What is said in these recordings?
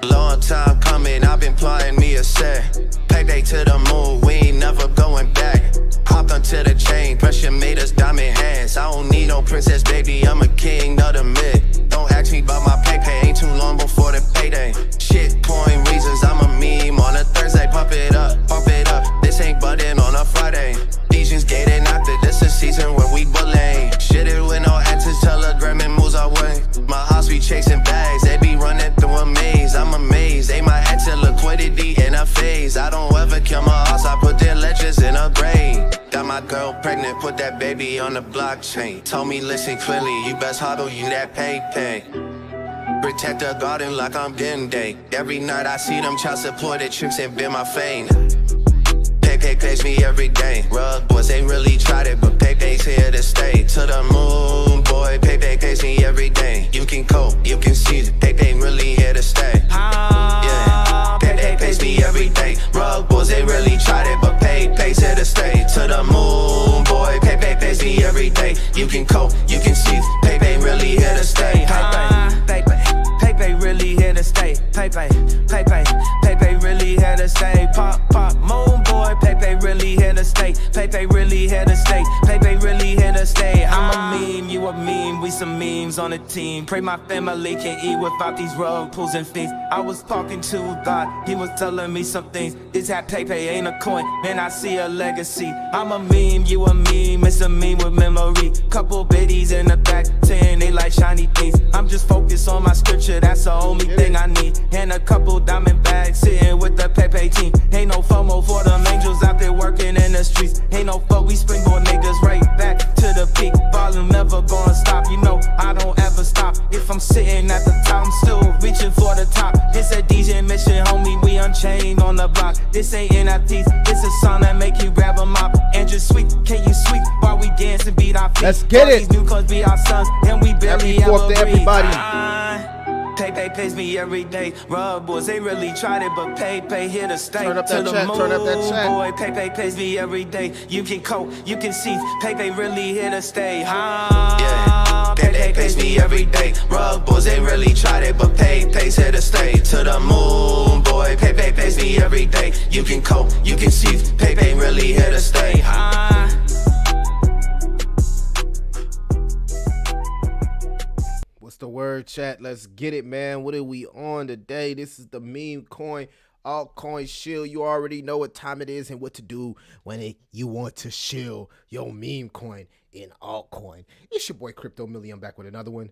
Long time coming, I've been plotting me a set. Pepe to the moon, we ain't never going back. Hopped onto the chain, pressure made us diamond hands. I don't need no princess, baby, I'm a king of the mid. Don't ask me about my Pepe, ain't too long before the payday. Shit, point reasons, I'm a meme on a Thursday. Pump it up, this ain't button on a Friday. Legions gated after this a season where we bullying. Shit it with no answers, telegram and moves our way. My house be chasing bags, they be running through a maze. I'm amazed, they might enter liquidity in a phase. I don't ever kill my house, I put their legends in a grave. Got my girl pregnant, put that baby on the blockchain. Told me listen clearly, you best hodl, you that Pepe. Protect the garden like I'm Dende. Every night I see them child supported trips and bend my fame. Pepe pays me every day. Rug boys, they really tried it, but Pepe's here to stay. To the moon, boy, Pepe pays me every day. You can cope, you can see it. Pepe really here to stay. Yeah, Pepe pays me every day. Rug boys, they really tried it, but Pepe's here to stay. To the moon, boy, Pepe pays me every day. You can cope, you can see it. Pepe really here to stay. Pepe really here to stay. Pepe really here to stay. Pop, moon boy, Pepe really here to stay. Pepe really here to stay. Pepe really here to stay. I'm a meme, you a meme, we some memes on a team. Pray my family can eat without these rug pulls and things. I was talking to God, he was telling me some things. This hat Pepe ain't a coin, man, I see a legacy. I'm a meme, you a meme, it's a meme with memory. Couple biddies in the back, saying they like shiny things. I'm just focused on my scripture, that's the only thing I need. And a couple diamond bags, sitting with the Pepe team. Ain't no FOMO for them angels out there working in the streets. Ain't no fuck, we springboard niggas right back to the peak. Volume never gonna stop, you know I don't ever stop. If I'm sitting at the top, I'm still reaching for the top. This a DJ mission, homie, we unchained on the block. This ain't NFTs, it's a song that make you grab a mop. And just sweet, can you sweet while we dance and beat our feet? Let's get it. These new cars be our sons, and we barely ever breathe. Everybody. Pepe pays me every day. Rub boys, they really tried it, but Pepe here to stay. Turn up that chat, turn up that chat. Boy, Pepe pays me every day. You can cope, you can see. Pepe really here to stay. Yeah, Pepe pays me every day. Rub boys, they really tried it, but Pepe's here to stay. To the moon, boy, Pepe pays me every day. You can cope, you can see. Pepe really here to stay. What's the word, chat? Let's get it, man. What are we on today? This is the MEMECOIN ALTCOIN SHILL. You already know what time it is and what to do when you want to shill your meme coin in altcoin. It's your boy Crypto Millie. I'm back with another one.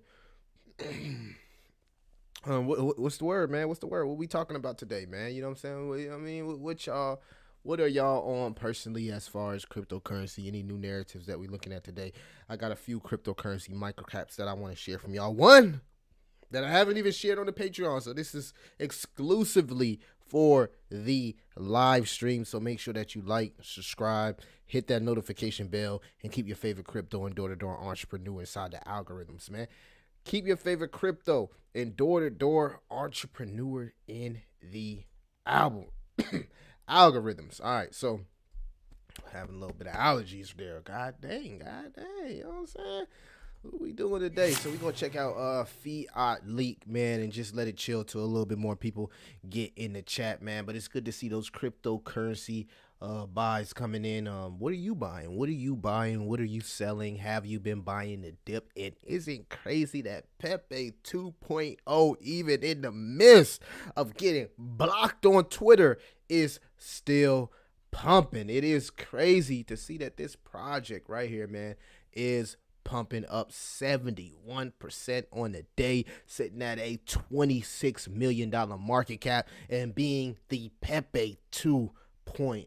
What's the word, man? What's the word? What we talking about today, man? You know what I'm saying? I mean, what are y'all on personally as far as cryptocurrency? Any new narratives that we're looking at today? I got a few cryptocurrency microcaps that I want to share from y'all. One that I haven't even shared on the Patreon, so this is exclusively for the live stream. So make sure that you like, subscribe, hit that notification bell, and keep your favorite crypto and door-to-door entrepreneur inside the algorithms, man. Keep your favorite crypto and door-to-door entrepreneur in the album. Algorithms. All right, so having a little bit of allergies there. God dang, you know what I'm saying? What we doing today? So we're gonna check out Fiat Leak, man, and just let it chill till a little bit more people get in the chat, man. But it's good to see those cryptocurrency buys coming in. What are you buying? What are you buying? What are you selling? Have you been buying the dip? It isn't crazy that Pepe 2.0, even in the midst of getting blocked on Twitter, is still pumping. It is crazy to see that this project right here, man, is pumping up 71% on the day, sitting at a $26 million market cap and being the Pepe 2.0.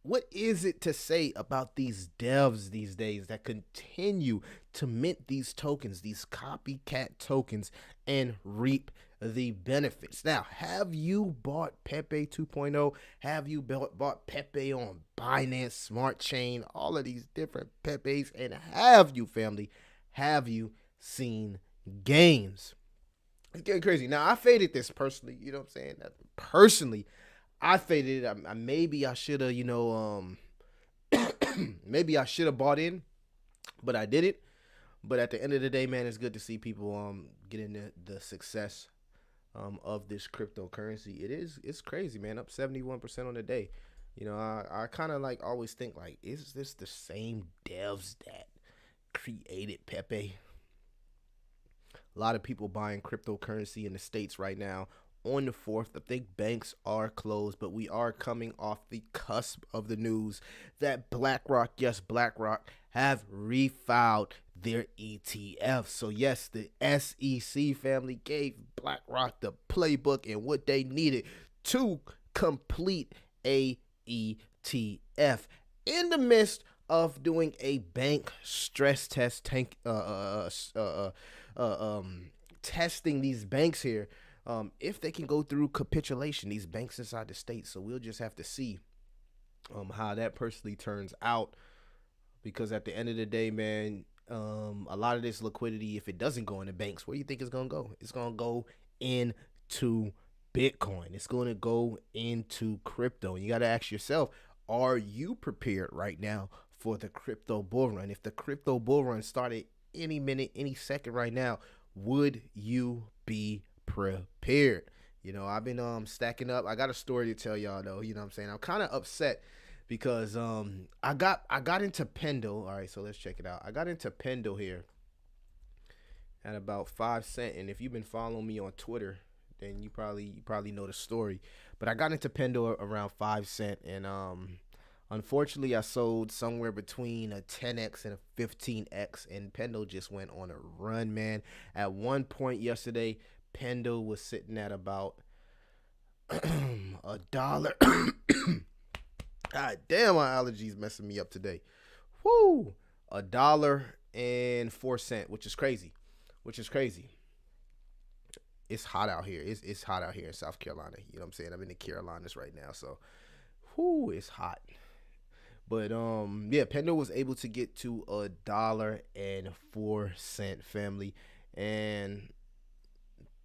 What is it to say about these devs these days that continue to mint these tokens, these copycat tokens, and reap the benefits? Now, have you bought Pepe 2.0? Have you bought Pepe on Binance Smart Chain? All of these different Pepes. And have you, family, have you seen gains? It's getting crazy. Now, I faded this personally. You know what I'm saying? Personally, I faded it. Maybe I should have, maybe I should have bought in, but I didn't. But at the end of the day, man, it's good to see people getting the success of this cryptocurrency. It's crazy, man. Up 71% on the day. You know, I kind of like always think like, is this the same devs that created Pepe? A lot of people buying cryptocurrency in the States right now. On the 4th, I think banks are closed, but we are coming off the cusp of the news that BlackRock, yes, BlackRock, have refiled their ETF. So yes, the SEC family gave BlackRock the playbook and what they needed to complete a ETF in the midst of doing a bank stress test, testing these banks here, if they can go through capitulation, these banks inside the state. So we'll just have to see how that personally turns out, because at the end of the day, man, a lot of this liquidity, if it doesn't go into banks, where do you think it's gonna go? It's gonna go into Bitcoin. It's gonna go into crypto. And you got to ask yourself, are you prepared right now for the crypto bull run? If the crypto bull run started any minute, any second right now, would you be prepared? You know, I've been stacking up. I got a story to tell y'all though. You know what I'm saying? I'm kind of upset because I got into Pendle. All right, so let's check it out. I got into Pendle here at about 5 cents, and if you've been following me on Twitter, then you probably know the story. But I got into Pendle around 5 cents, and unfortunately I sold somewhere between a 10x and a 15x, and Pendle just went on a run, man. At one point yesterday, Pendle was sitting at about $1. God damn, my allergies messing me up today. Woo! $1.04, which is crazy. It's hot out here. It's hot out here in South Carolina. You know what I'm saying? I'm in the Carolinas right now, so it's hot. But yeah, Pendle was able to get to $1.04, family, and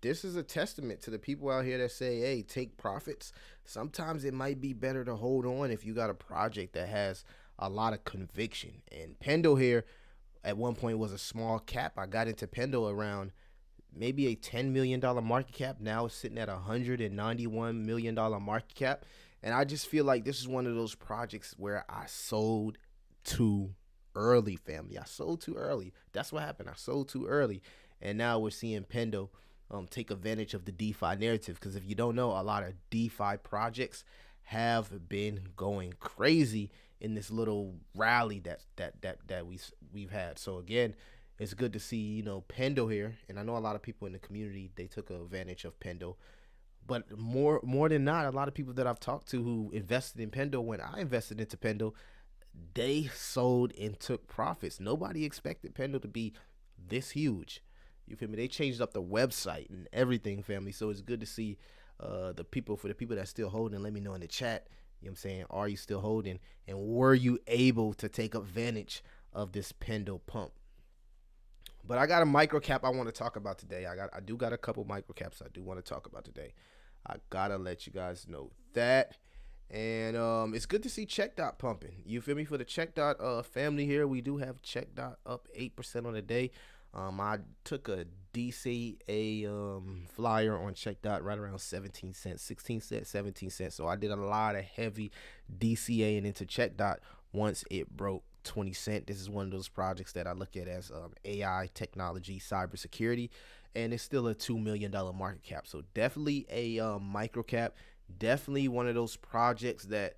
this is a testament to the people out here that say, hey, take profits. Sometimes it might be better to hold on if you got a project that has a lot of conviction. And Pendle here at one point was a small cap. I got into Pendle around maybe a $10 million market cap. Now it's sitting at $191 million market cap. And I just feel like this is one of those projects where I sold too early, family. I sold too early. That's what happened. I sold too early. And now we're seeing Pendle take advantage of the DeFi narrative, because if you don't know, a lot of DeFi projects have been going crazy in this little rally that we've had. So again, it's good to see, you know, Pendle here, and I know a lot of people in the community, they took advantage of Pendle. But more than not, a lot of people that I've talked to who invested in Pendle, when I invested into Pendle, they sold and took profits. Nobody expected Pendle to be this huge. You feel me? They changed up the website and everything, family. So it's good to see for the people that's still holding, let me know in the chat. You know what I'm saying? Are you still holding? And were you able to take advantage of this Pendle pump? But I got a micro cap I want to talk about today. I do got a couple micro caps I do want to talk about today. I gotta let you guys know that. And it's good to see Check Dot pumping. You feel me? For the Check Dot family here, we do have Check Dot up 8% on the day. I took a DCA flyer on Check Dot right around 17 cents, 16 cents, 17 cents. So I did a lot of heavy DCA and into Check Dot once it broke 20 cents. This is one of those projects that I look at as AI technology, cybersecurity, and it's still a $2 million market cap. So definitely a micro cap. Definitely one of those projects that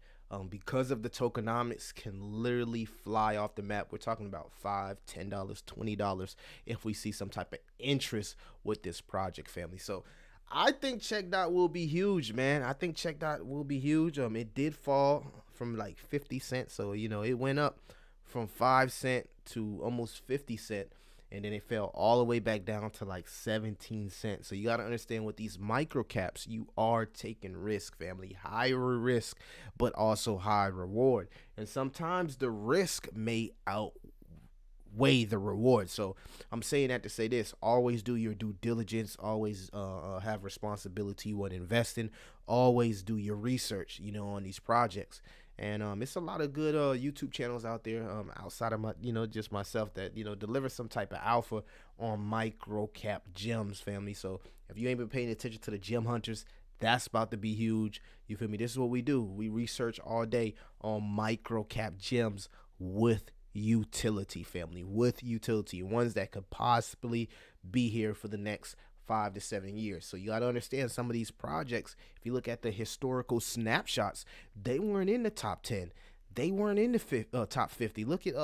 because of the tokenomics can literally fly off the map. We're talking about $5, $10, $20 if we see some type of interest with this project, family. So I think Check Dot will be huge, man. I think Check Dot will be huge. It did fall from like 50 cents. So, you know, it went up from 5 cents to almost 50 cents. And then it fell all the way back down to like 17 cents. So you got to understand, with these micro caps, you are taking risk, family. Higher risk, but also high reward. And sometimes the risk may outweigh the reward. So I'm saying that to say this: always do your due diligence. Always have responsibility when investing. Always do your research, you know, on these projects. And it's a lot of good YouTube channels out there outside of my, you know, just myself, that, you know, deliver some type of alpha on micro cap gems, family. So If you ain't been paying attention to the gem hunters, that's about to be huge. You feel me? This is what we do. We research all day on micro cap gems with utility, family, with utility, ones that could possibly be here for the next 5 to 7 years. So you got to understand some of these projects. If you look at the historical snapshots, they weren't in the top 10. They weren't in the top 50. Look at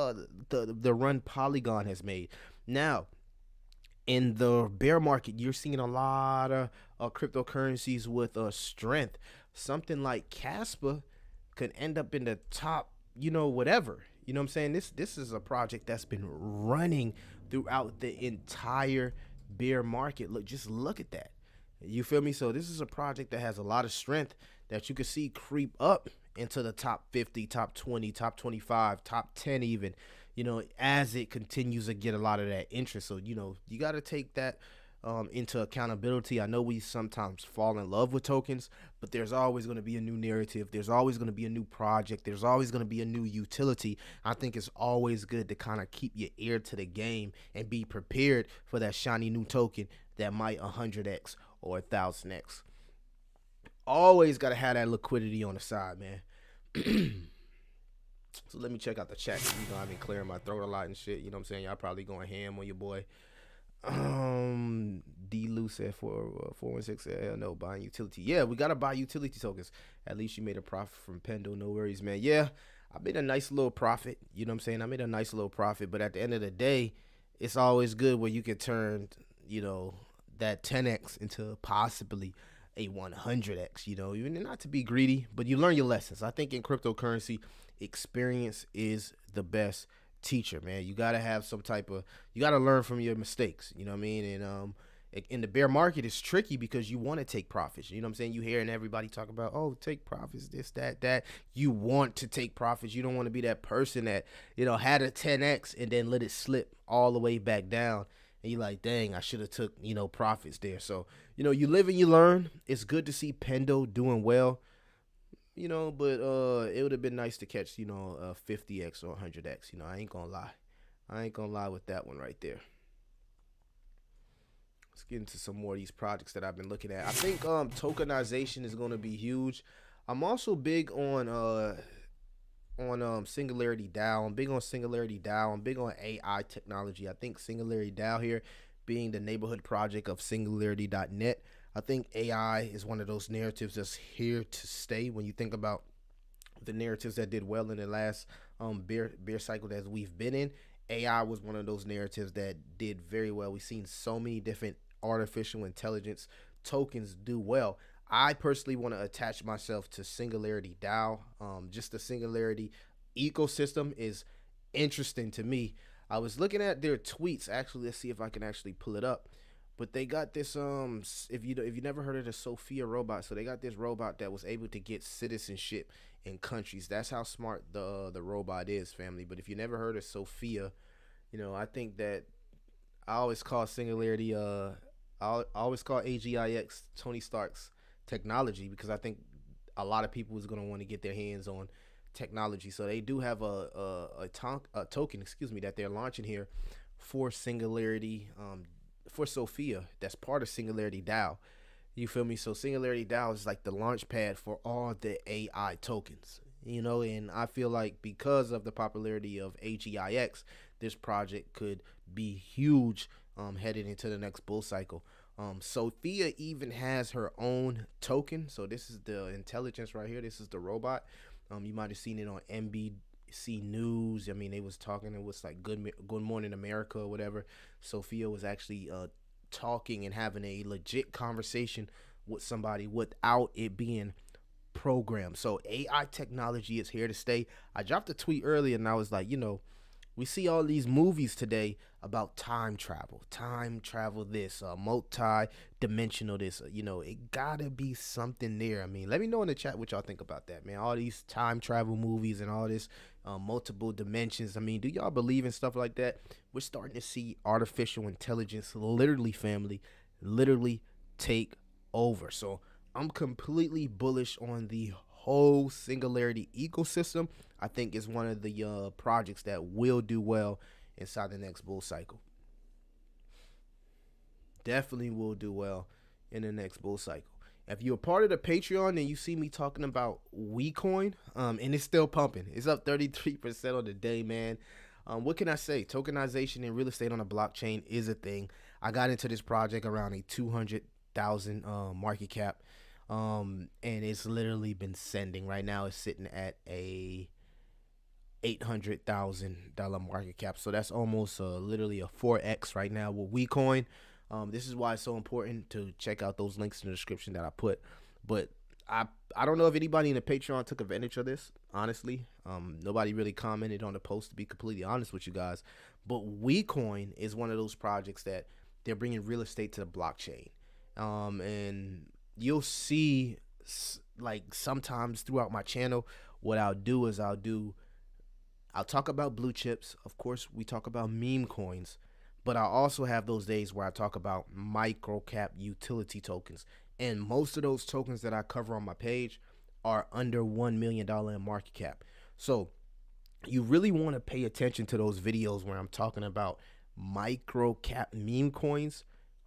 the run Polygon has made. Now, in the bear market, you're seeing a lot of cryptocurrencies with strength. Something like Casper could end up in the top, whatever. You know what I'm saying? This is a project that's been running throughout the entire bear market. Just look at that. You feel me? So this is a project that has a lot of strength that you can see creep up into the top 50, top 20, top 25, top 10 even, as it continues to get a lot of that interest. So, you got to take that into accountability. I know we sometimes fall in love with tokens, but there's always going to be a new narrative. There's always going to be a new project. There's always going to be a new utility. I think it's always good to kind of keep your ear to the game and be prepared for that shiny new token that might 100x or 1000x. Always got to have that liquidity on the side, man. So let me check out the chat. I've been clearing my throat a lot and shit. You know what I'm saying? Y'all probably going ham on your boy. D. Lou said 416 said, hell no, buying utility. Yeah, we got to buy utility tokens. At least you made a profit from Pendle. No worries, man. Yeah, I made a nice little profit. You know what I'm saying? I made a nice little profit. But at the end of the day, it's always good where you can turn, that 10x into possibly a 100x, even not to be greedy, but you learn your lessons. I think in cryptocurrency, experience is the best teacher, man. You got to have you got to learn from your mistakes, you know what I mean? And in the bear market, it's tricky because you want to take profits. You know what I'm saying? You hearing everybody talk about, oh, take profits, this, that. You want to take profits. You don't want to be that person that, had a 10x and then let it slip all the way back down. And you're like, dang, I should have took, profits there. So, you live and you learn. It's good to see Pendle doing well, but it would have been nice to catch, 50x or 100x. I ain't going to lie. I ain't going to lie with that one right there. Let's get into some more of these projects that I've been looking at. I think tokenization is going to be huge. I'm also big on SingularityDAO. I'm big on SingularityDAO. I'm big on AI technology. I think SingularityDAO here being the neighborhood project of Singularity.net. I think AI is one of those narratives that's here to stay. When you think about the narratives that did well in the last bear cycle that we've been in, AI was one of those narratives that did very well. We've seen so many different artificial intelligence tokens do well. I personally want to attach myself to SingularityDAO. Just the Singularity ecosystem is interesting to me. I was looking at their tweets. Actually, let's see if I can actually pull it up. But they got this if you never heard of the Sophia robot, so they got this robot that was able to get citizenship in countries. That's how smart the robot is, family. But if you never heard of Sophia, I think that I always call Singularity I always call AGIX Tony Stark's technology, because I think a lot of people is going to want to get their hands on technology. So they do have a token, that they're launching here for Singularity, for Sophia, that's part of SingularityDAO. You feel me? So SingularityDAO is like the launch pad for all the AI tokens, and I feel like because of the popularity of AGIX, this project could be huge headed into the next bull cycle. Sophia even has her own token. So this is the intelligence right here. This is the robot. You might have seen it on NBC News. I mean, they was talking. It was like Good Morning America or whatever. Sophia was actually talking and having a legit conversation with somebody without it being programmed. So AI technology is here to stay. I dropped a tweet earlier and I was like, we see all these movies today about time travel this, multi-dimensional this, it gotta be something there. I mean, let me know in the chat what y'all think about that, man. All these time travel movies and all this multiple dimensions. I mean, do y'all believe in stuff like that? We're starting to see artificial intelligence literally take over. So I'm completely bullish on the whole Singularity ecosystem. I think it's one of the projects that will do well inside the next bull cycle. Definitely will do well in the next bull cycle. If you're a part of the Patreon and you see me talking about WeCoin, and it's still pumping. It's up 33% on the day, man. What can I say? Tokenization and real estate on a blockchain is a thing. I got into this project around a 200,000 market cap, and it's literally been sending. Right now it's sitting at a $800,000 market cap. So that's almost literally a 4x right now with WeCoin. This is why it's so important to check out those links in the description that I put. But I don't know if anybody in the Patreon took advantage of this, honestly. Nobody really commented on the post, to be completely honest with you guys. But WeCoin is one of those projects that they're bringing real estate to the blockchain. And you'll see, like, sometimes throughout my channel, what I'll do is I'll talk about blue chips. Of course, we talk about meme coins. But I also have those days where I talk about microcap utility tokens. And most of those tokens that I cover on my page are under $1 million in market cap. So you really want to pay attention to those videos where I'm talking about microcap meme coins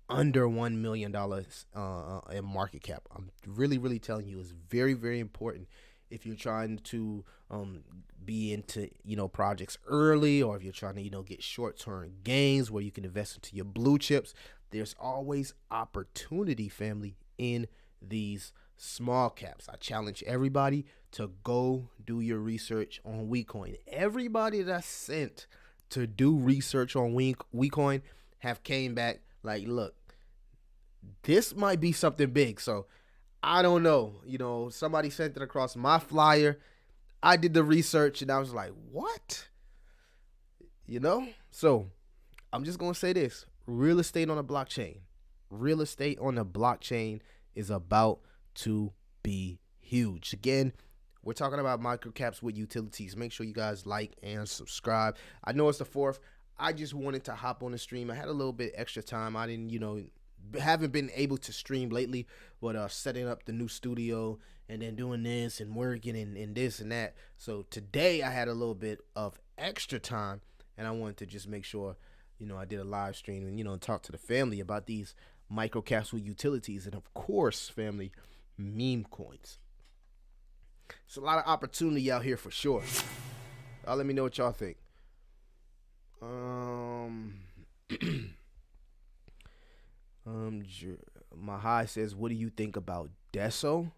under $1 million in market cap. I'm really telling you, it's very, very important if you're trying to be into, projects early, or if you're trying to, get short-term gains where you can invest into your blue chips. There's always opportunity, family, in these small caps. I challenge everybody to go do your research on WeCoin. Everybody that I sent to do research on WeCoin have came back like, look, this might be something big. So I don't know. Somebody sent it across my flyer. I did the research and I was like, what? So I'm just going to say this. Real estate on a blockchain. Real estate on a blockchain is about to be huge. Again, we're talking about microcaps with utilities. Make sure you guys like and subscribe. I know it's the 4th. I just wanted to hop on the stream. I had a little bit extra time. I didn't, haven't been able to stream lately, but setting up the new studio and then doing this and working and this and that. So today I had a little bit of extra time, and I wanted to just make sure, I did a live stream and, talk to the family about these microcaps with utilities. And of course, family, meme coins. It's a lot of opportunity out here for sure. Y'all let me know what y'all think. Mahai says, what do you think about Deso?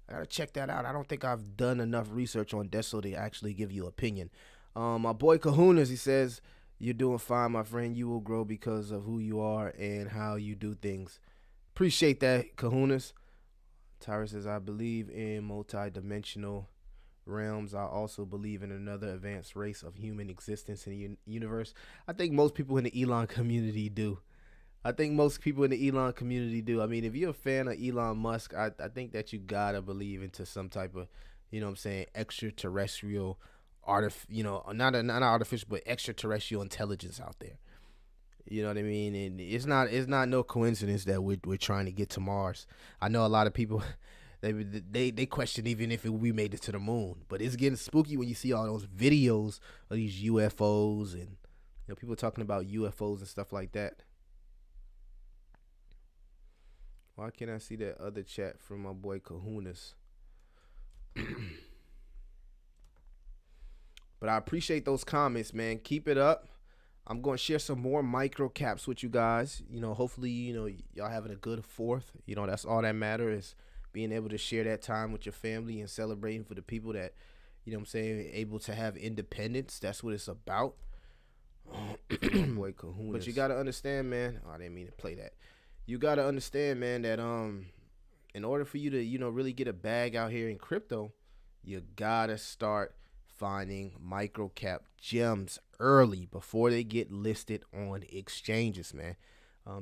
I gotta check that out. I don't think I've done enough research on Deso to actually give you opinion. My boy Kahunas, he says, you're doing fine, my friend. You will grow because of who you are and how you do things. Appreciate that, Kahunas. Tyra says, I believe in multi-dimensional realms. I also believe in another advanced race of human existence in the universe. I think most people in the Elon community do. I mean, if you're a fan of Elon Musk, I think that you gotta believe into some type of, extraterrestrial, not artificial, but extraterrestrial intelligence out there. You know what I mean? And it's not no coincidence that we're trying to get to Mars. I know a lot of people, they question even if we made it to the moon. But it's getting spooky when you see all those videos of these UFOs and people talking about UFOs and stuff like that. Why can't I see that other chat from my boy Kahunas? But I appreciate those comments, man. Keep it up. I'm going to share some more micro caps with you guys. Hopefully, y'all having a good 4th. That's all that matters, is being able to share that time with your family and celebrating for the people that, able to have independence. That's what it's about. Boy, Kahunas. But you got to understand, man. Oh, I didn't mean to play that. You got to understand, man, that in order for you to, really get a bag out here in crypto, you got to start finding microcap gems early before they get listed on exchanges, man.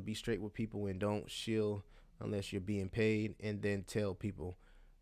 Be straight with people and don't shill unless you're being paid, and then tell people,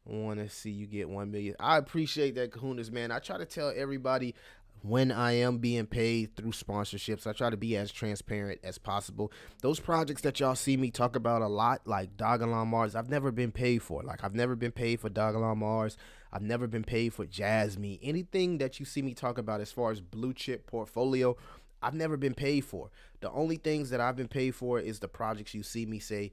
I want to see you get 1 million. I appreciate that, Kahunas, man. I try to tell everybody when I am being paid through sponsorships. I try to be as transparent as possible. Those projects that y'all see me talk about a lot, like Dogelon Mars, I've never been paid for. Like, I've never been paid for Dogelon Mars. I've never been paid for Jasmine. Anything that you see me talk about as far as blue chip portfolio, I've never been paid for. The only things that I've been paid for is the projects you see me say,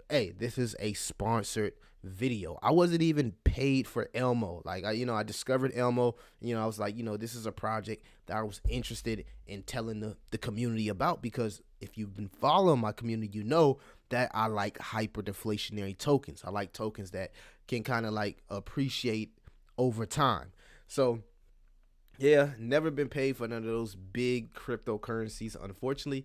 hey, this is a sponsored video. I wasn't even paid for Elmo. Like, I discovered Elmo. I was like, this is a project that I was interested in telling the community about, because if you've been following my community, you know that I like hyper deflationary tokens. I like tokens that can kind of like appreciate over time. So yeah, never been paid for none of those big cryptocurrencies, unfortunately.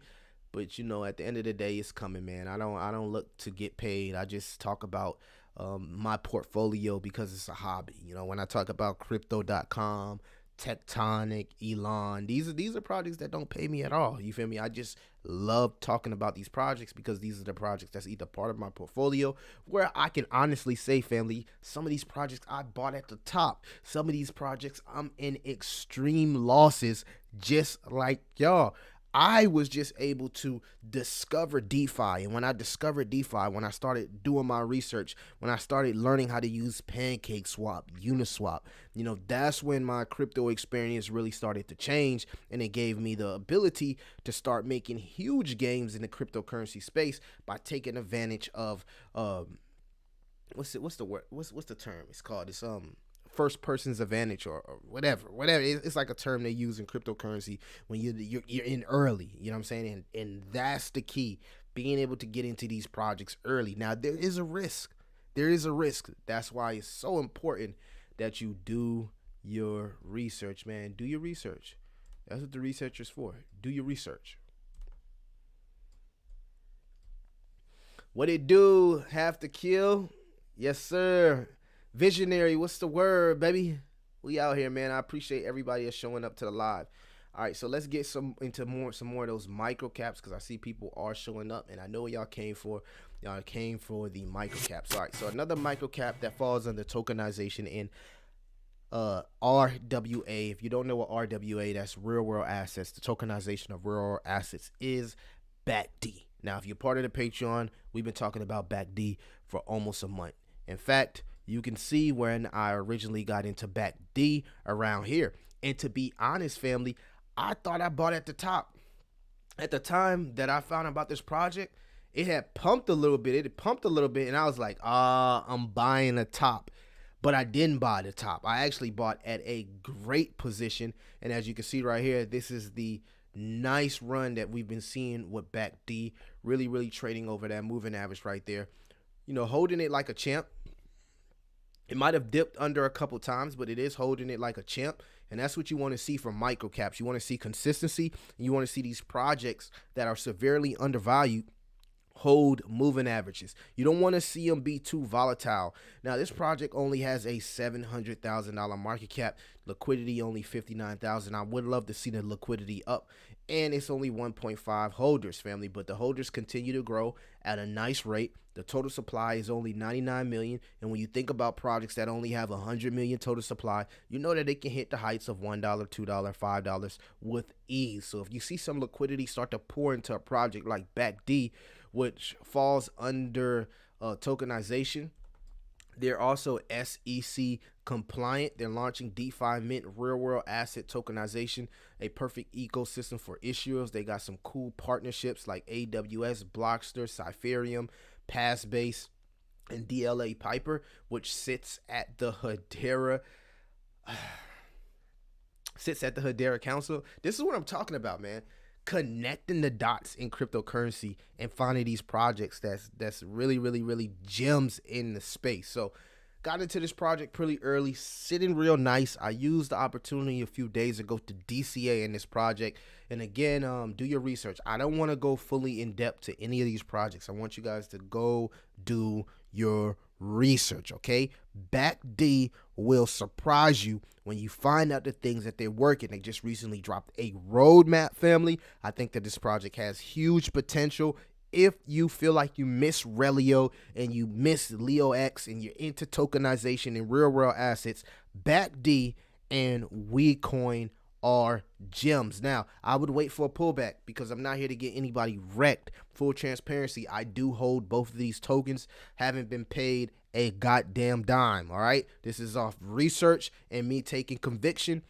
But at the end of the day, it's coming, man. I don't look to get paid. I just talk about my portfolio because it's a hobby. When I talk about crypto.com, Tectonic, Elon, these are projects that don't pay me at all. You feel me? I just love talking about these projects because these are the projects that's either part of my portfolio, where I can honestly say, family, some of these projects I bought at the top. Some of these projects I'm in extreme losses, just like y'all. I was just able to discover DeFi. And when I discovered DeFi, when I started doing my research, when I started learning how to use PancakeSwap, Uniswap, that's when my crypto experience really started to change. And it gave me the ability to start making huge gains in the cryptocurrency space by taking advantage of, what's the word? What's the term? It's called, it's, first person's advantage or whatever. It's like a term they use in cryptocurrency when you're in early, you know what I'm saying? And that's the key, being able to get into these projects early. Now, there is a risk. That's why it's so important that you do your research, man. Do your research. That's what the researcher's for. Do your research. What it do? Have to kill? Yes, sir. Visionary, what's the word, baby? We out here, man. I appreciate everybody that's showing up to the live. All right, so let's get some more of those microcaps, because I see people are showing up, and I know what y'all came for. Y'all came for the microcaps. All right, so another microcap that falls under tokenization in RWA. If you don't know what RWA, that's real world assets. The tokenization of real world assets is BackD. Now, if you're part of the Patreon, we've been talking about BackD for almost a month. In fact, you can see when I originally got into BackD around here. And to be honest, family, I thought I bought at the top. At the time that I found about this project, it had pumped a little bit. And I was like, I'm buying the top. But I didn't buy the top. I actually bought at a great position. And as you can see right here, this is the nice run that we've been seeing with BackD. Really, really trading over that moving average right there. Holding it like a champ. It might have dipped under a couple times, but it is holding it like a champ. And that's what you want to see from microcaps. You want to see consistency. And you want to see these projects that are severely undervalued hold moving averages. You don't want to see them be too volatile. Now, this project only has a $700,000 market cap. Liquidity only 59,000. I would love to see the liquidity up. And it's only 1.5 holders, family. But the holders continue to grow at a nice rate. The total supply is only 99 million. And when you think about projects that only have 100 million total supply, you know that they can hit the heights of $1, $2, $5 with ease. So if you see some liquidity start to pour into a project like BackD, which falls under tokenization, they're also SEC compliant. They're launching DeFi Mint real world asset tokenization, a perfect ecosystem for issuers. They got some cool partnerships like AWS, Blockster, Cypherium, Passbase, and DLA Piper, which sits at the Hedera Council. This is what I'm talking about, man. Connecting the dots in cryptocurrency and finding these projects that's really, really, really gems in the space. So got into this project pretty early, sitting real nice. I used the opportunity a few days ago to DCA in this project. And again, do your research. I don't want to go fully in depth to any of these projects. I want you guys to go do your research, okay? BackD will surprise you when you find out the things that they're working. They just recently dropped a roadmap, family. I think that this project has huge potential. If you feel like you miss Relio and you miss Leo X and you're into tokenization and real world assets, BackD and WeCoin are gems. Now, I would wait for a pullback because I'm not here to get anybody wrecked. Full transparency, I do hold both of these tokens. Haven't been paid a goddamn dime, all right? This is off research and me taking conviction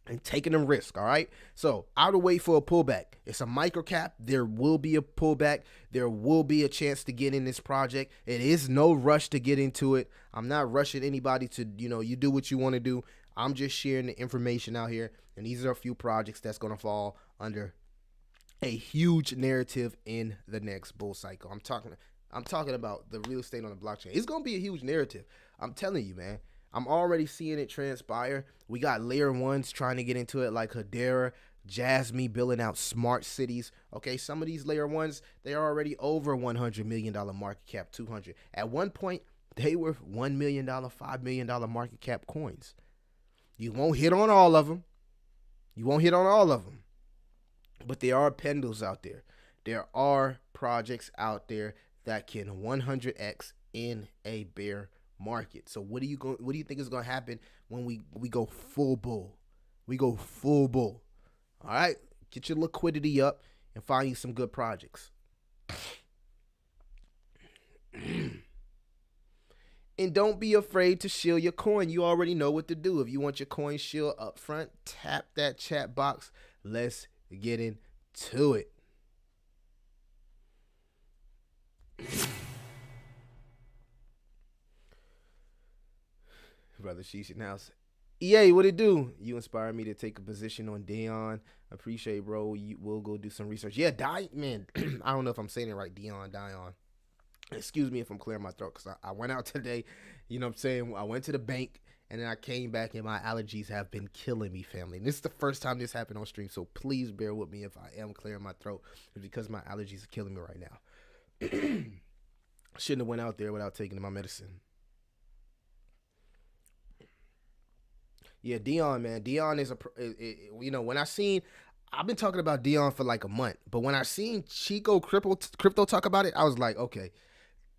and taking them risk. All right. So I would wait for a pullback. It's a microcap. There will be a pullback. There will be a chance to get in this project. It is no rush to get into it. I'm not rushing anybody to, you do what you want to do. I'm just sharing the information out here. And these are a few projects that's going to fall under a huge narrative in the next bull cycle. I'm talking about the real estate on the blockchain. It's going to be a huge narrative. I'm telling you, man. I'm already seeing it transpire. We got layer ones trying to get into it, like Hedera, Jasmine building out smart cities. Okay, some of these layer ones, they're already over $100 million market cap, 200. At one point, they were $1 million, $5 million market cap coins. You won't hit on all of them. But there are pendles out there. There are projects out there that can 100x in a bear market. So what do you think is going to happen when we go full bull? We go full bull. All right, get your liquidity up and find you some good projects. And don't be afraid to shill your coin. You already know what to do. If you want your coin shill up front, tap that chat box. Let's get into it. Brother Sheesh House. EA, what it do? You inspired me to take a position on Dion. Appreciate, bro. We'll go do some research. Yeah, man. I don't know if I'm saying it right. Dion. Excuse me if I'm clearing my throat, because I went out today. You know what I'm saying? I went to the bank, and then I came back, and my allergies have been killing me, family. And this is the first time this happened on stream, so please bear with me if I am clearing my throat. It's because my allergies are killing me right now. Shouldn't have went out there without taking my medicine. Yeah, Dion, man. Dion is when I've been talking about Dion for like a month, but when I seen Chico Crypto talk about it, I was like, okay,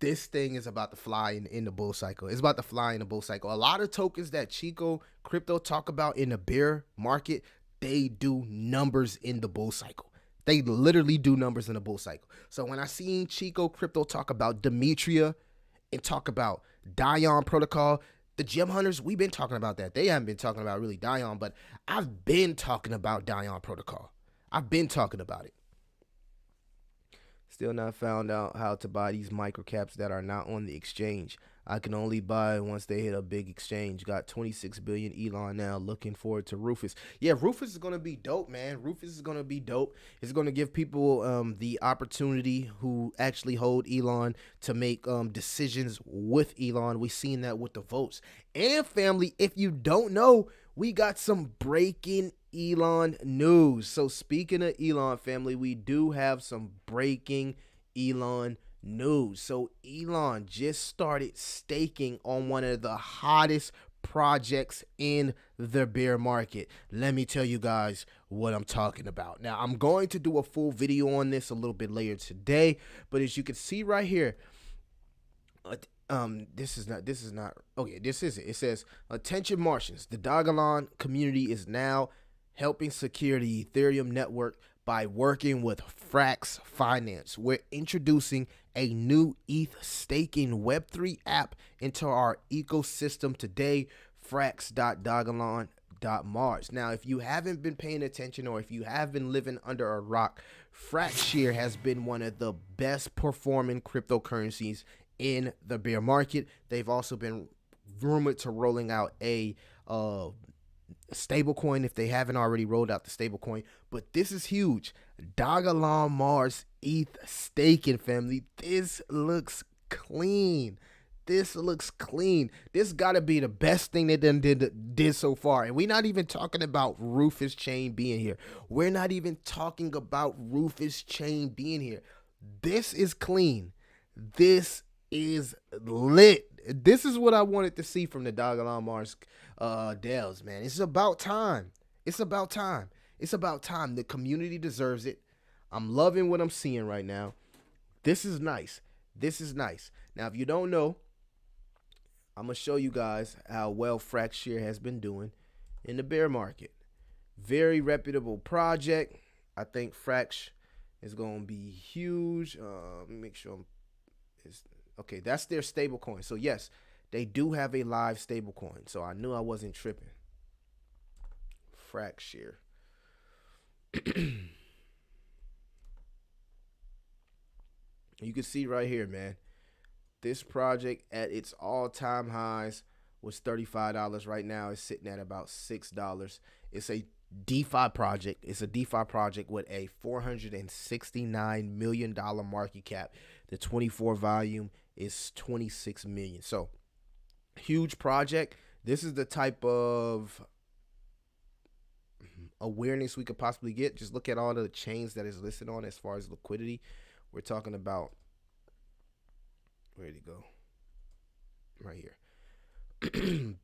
this thing is about to fly in the bull cycle. It's about to fly in the bull cycle. A lot of tokens that Chico Crypto talk about in the bear market, they do numbers in the bull cycle. They literally do numbers in the bull cycle. So when I seen Chico Crypto talk about Demetria and talk about Dion Protocol, the gem hunters, we've been talking about that. They haven't been talking about really Dion, but I've been talking about Dion Protocol. I've been talking about it. Still not found out how to buy these microcaps that are not on the exchange. I can only buy once they hit a big exchange. Got 26 billion Elon now. Looking forward to Rufus. Yeah, Rufus is going to be dope, man. Rufus is going to be dope. It's going to give people the opportunity who actually hold Elon to make decisions with Elon. We've seen that with the votes. And family, if you don't know, we got some breaking Elon news. So speaking of Elon, family, we do have some breaking Elon news. So Elon just started staking on one of the hottest projects in the bear market. Let me tell you guys what I'm talking about. Now, I'm going to do a full video on this a little bit later today, but as you can see right here, this is not okay, this is it. It says, attention Martians, the Dogelon community is now helping secure the Ethereum network by working with Frax Finance. We're introducing a new ETH staking Web3 app into our ecosystem today, frax.dogelon.mars. Now, if you haven't been paying attention, or if you have been living under a rock, Frax has been one of the best performing cryptocurrencies in the bear market. They've also been rumored to rolling out a stablecoin if they haven't already rolled out the stablecoin. But this is huge. Dogelon Mars ETH staking, family. This looks clean. This gotta be the best thing they did so far. And we're not even talking about Rufus Chain being here. This is clean. This is lit. This is what I wanted to see from the Dogelon Mars DAOs, man. It's about time. The community deserves it. I'm loving what I'm seeing right now. This is nice. Now, if you don't know, I'm going to show you guys how well Frax has been doing in the bear market. Very reputable project. I think Frax is going to be huge. Let me make sure okay, that's their stable coin. So yes, they do have a live stable coin. So I knew I wasn't tripping. Frax share. You can see right here, man. This project at its all-time highs was $35. Right now it's sitting at about $6. It's a DeFi project. It's a DeFi project with a $469 million market cap. The 24 volume is 26 million. So huge project. This is the type of awareness we could possibly get. Just look at all the chains that is listed on as far as liquidity. We're talking about, where'd it go? Right here.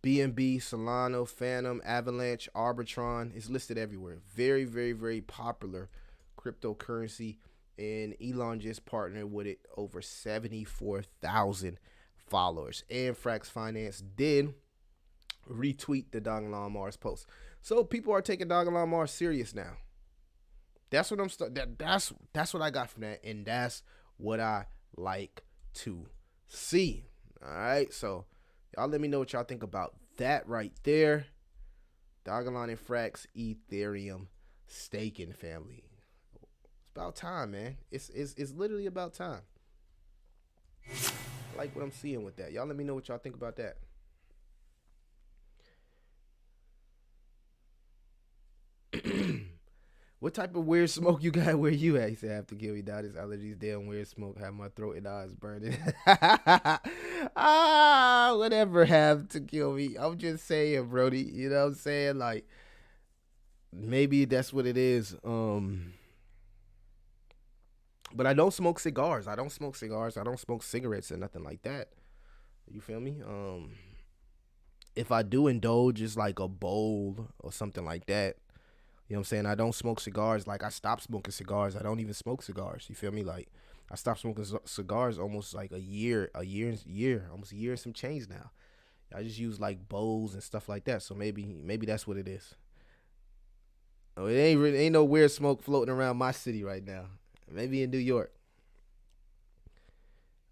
BNB, Solana, Phantom, Avalanche, Arbitron is listed everywhere. Very, very, very popular cryptocurrency. And Elon just partnered with it, over 74,000 followers. And Frax Finance did retweet the Dogelon Mars post. So people are taking Dogelon Mars serious now. That's what that's what I got from that, and that's what I like to see. All right, so y'all let me know what y'all think about that right there. Dogelon and Frax Ethereum staking, family. It's about time, man. It's literally about time. I like what I'm seeing with that. Y'all let me know what y'all think about that. What type of weird smoke you got where you at? He said, I have to kill me, down his allergies. Damn weird smoke. Have my throat and eyes burning. Whatever have to kill me. I'm just saying, Brody. You know what I'm saying? Like, maybe that's what it is. But I don't smoke cigars. I don't smoke cigarettes or nothing like that. You feel me? If I do indulge, it's like a bowl or something like that. You know what I'm saying? I don't smoke cigars. Like, I stopped smoking cigars. I don't even smoke cigars. You feel me? Like, I stopped smoking cigars almost like almost a year and some change now. I just use like bowls and stuff like that. So maybe that's what it is. Oh, it ain't no weird smoke floating around my city right now. Maybe in New York.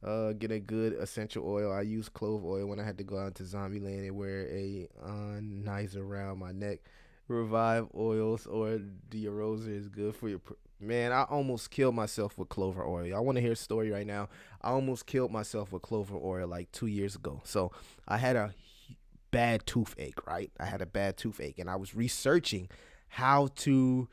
Get a good essential oil. I use clove oil when I had to go out to Zombieland and wear a nice around my neck. Revive oils or de-eroser is good for your... Man, I almost killed myself with clover oil. I want to hear a story right now. I almost killed myself with clover oil like 2 years ago. So I had a bad toothache, right? I had a bad toothache, and I was researching how to,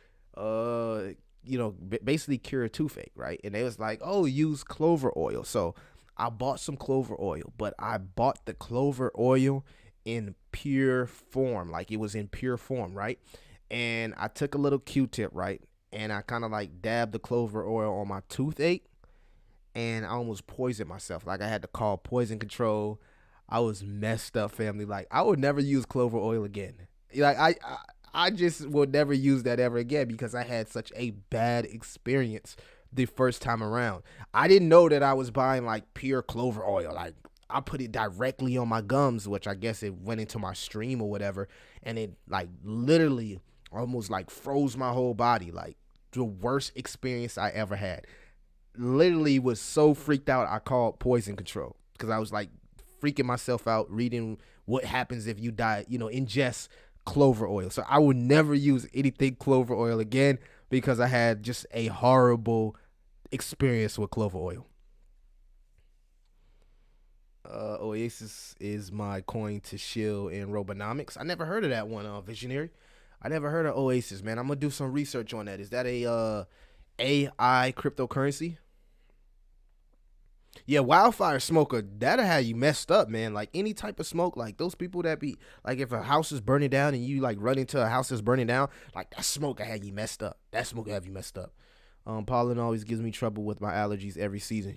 basically cure a toothache, right? And they was like, oh, use clover oil. So I bought some clover oil, but I bought the clover oil in pure form, like it was in pure form, right? And I took a little Q-tip, right? And I kind of like dabbed the clover oil on my toothache, and I almost poisoned myself. Like, I had to call poison control. I was messed up, family. Like, I would never use clover oil again. Like, I just would never use that ever again because I had such a bad experience the first time around. I didn't know that I was buying like pure clover oil. Like, I put it directly on my gums, which I guess it went into my stream or whatever, and it like literally almost like froze my whole body. Like, the worst experience I ever had. Literally was so freaked out, I called poison control because I was like freaking myself out reading what happens if you ingest clover oil. So I would never use anything clover oil again because I had just a horrible experience with clover oil. Oasys is my coin to shill in Robonomics. I never heard of that one, Visionary. I never heard of Oasys, man. I'm gonna do some research on that. Is that a AI cryptocurrency? Yeah, wildfire smoker, that'll have you messed up, man. Like, any type of smoke, like those people that be like, if a house is burning down and you like run into a house that's burning down, like that smoke will have you messed up. That smoke will have you messed up. Pollen always gives me trouble with my allergies every season.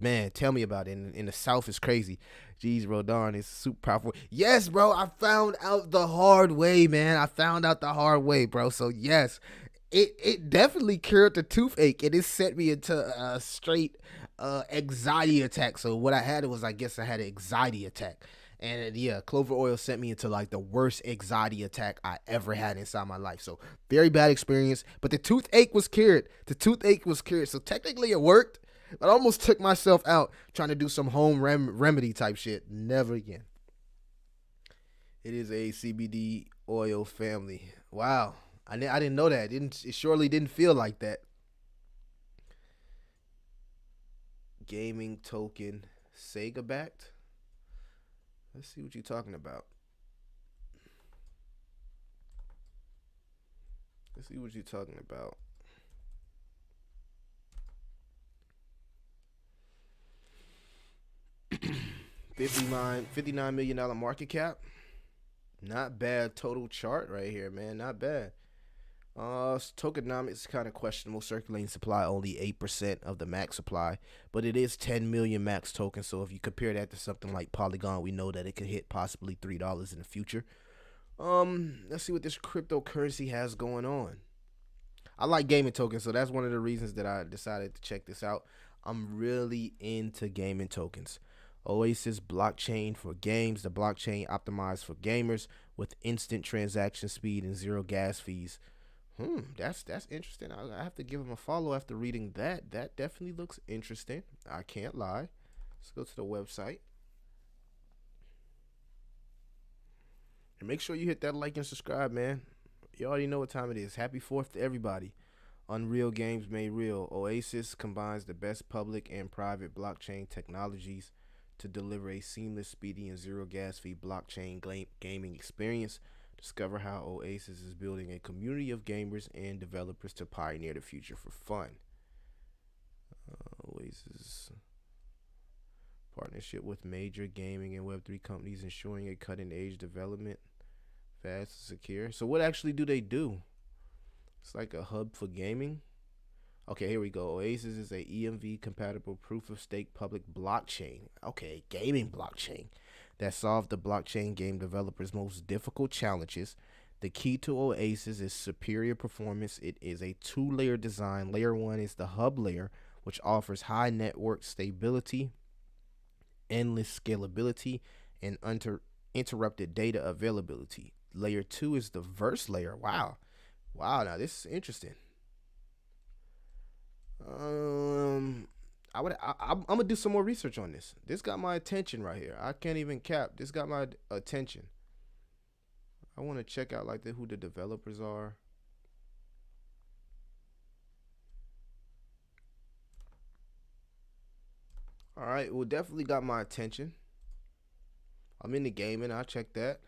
Man, tell me about it. In the South, it's crazy. Jeez, Rodan is super powerful. Yes, bro, I found out the hard way, man. I found out the hard way, bro. So, yes, it definitely cured the toothache. And it sent me into a straight anxiety attack. So, what I had was, I guess I had an anxiety attack. And yeah, clover oil sent me into like the worst anxiety attack I ever had inside my life. So very bad experience, but the toothache was cured. So technically it worked, but I almost took myself out trying to do some home remedy type shit. Never again. It is a CBD oil family. Wow. I didn't know that. It surely didn't feel like that. Gaming token Sega backed. Let's see what you're talking about. Let's see what you're talking about. $59 million market cap. Not bad total chart right here, man. Not bad. Tokenomics kind of questionable. Circulating supply only 8% of the max supply, but it is 10 million max tokens. So if you compare that to something like Polygon, we know that it could hit possibly $3 in the future. Let's see what this cryptocurrency has going on. I like gaming tokens, so that's one of the reasons that I decided to check this out. I'm really into gaming tokens. Oasys blockchain for games. The blockchain optimized for gamers with instant transaction speed and zero gas fees. That's interesting. I have to give him a follow after reading that. That definitely looks interesting. I can't lie. Let's go to the website. And make sure you hit that like and subscribe, man. You already know what time it is. Happy 4th to everybody. Unreal Games Made Real. Oasys combines the best public and private blockchain technologies to deliver a seamless, speedy, and zero gas fee blockchain gaming experience. Discover how Oasys is building a community of gamers and developers to pioneer the future for fun. Oasys partnership with major gaming and Web3 companies, ensuring a cutting-edge development, fast and secure. So what actually do they do? It's like a hub for gaming. Okay, here we go. Oasys is a EMV compatible proof of stake public blockchain. Okay, gaming blockchain that solved the blockchain game developers' most difficult challenges. The key to Oasys is superior performance. It is a 2-layer design. Layer 1 is the hub layer, which offers high network stability, endless scalability, and uninterrupted data availability. Layer 2 is the verse layer. Wow, now this is interesting. I'm gonna do some more research on this. This got my attention right here. I can't even cap. This got my attention. I want to check out like who the developers are. All right, well, definitely got my attention. I'm into gaming. I'll check that.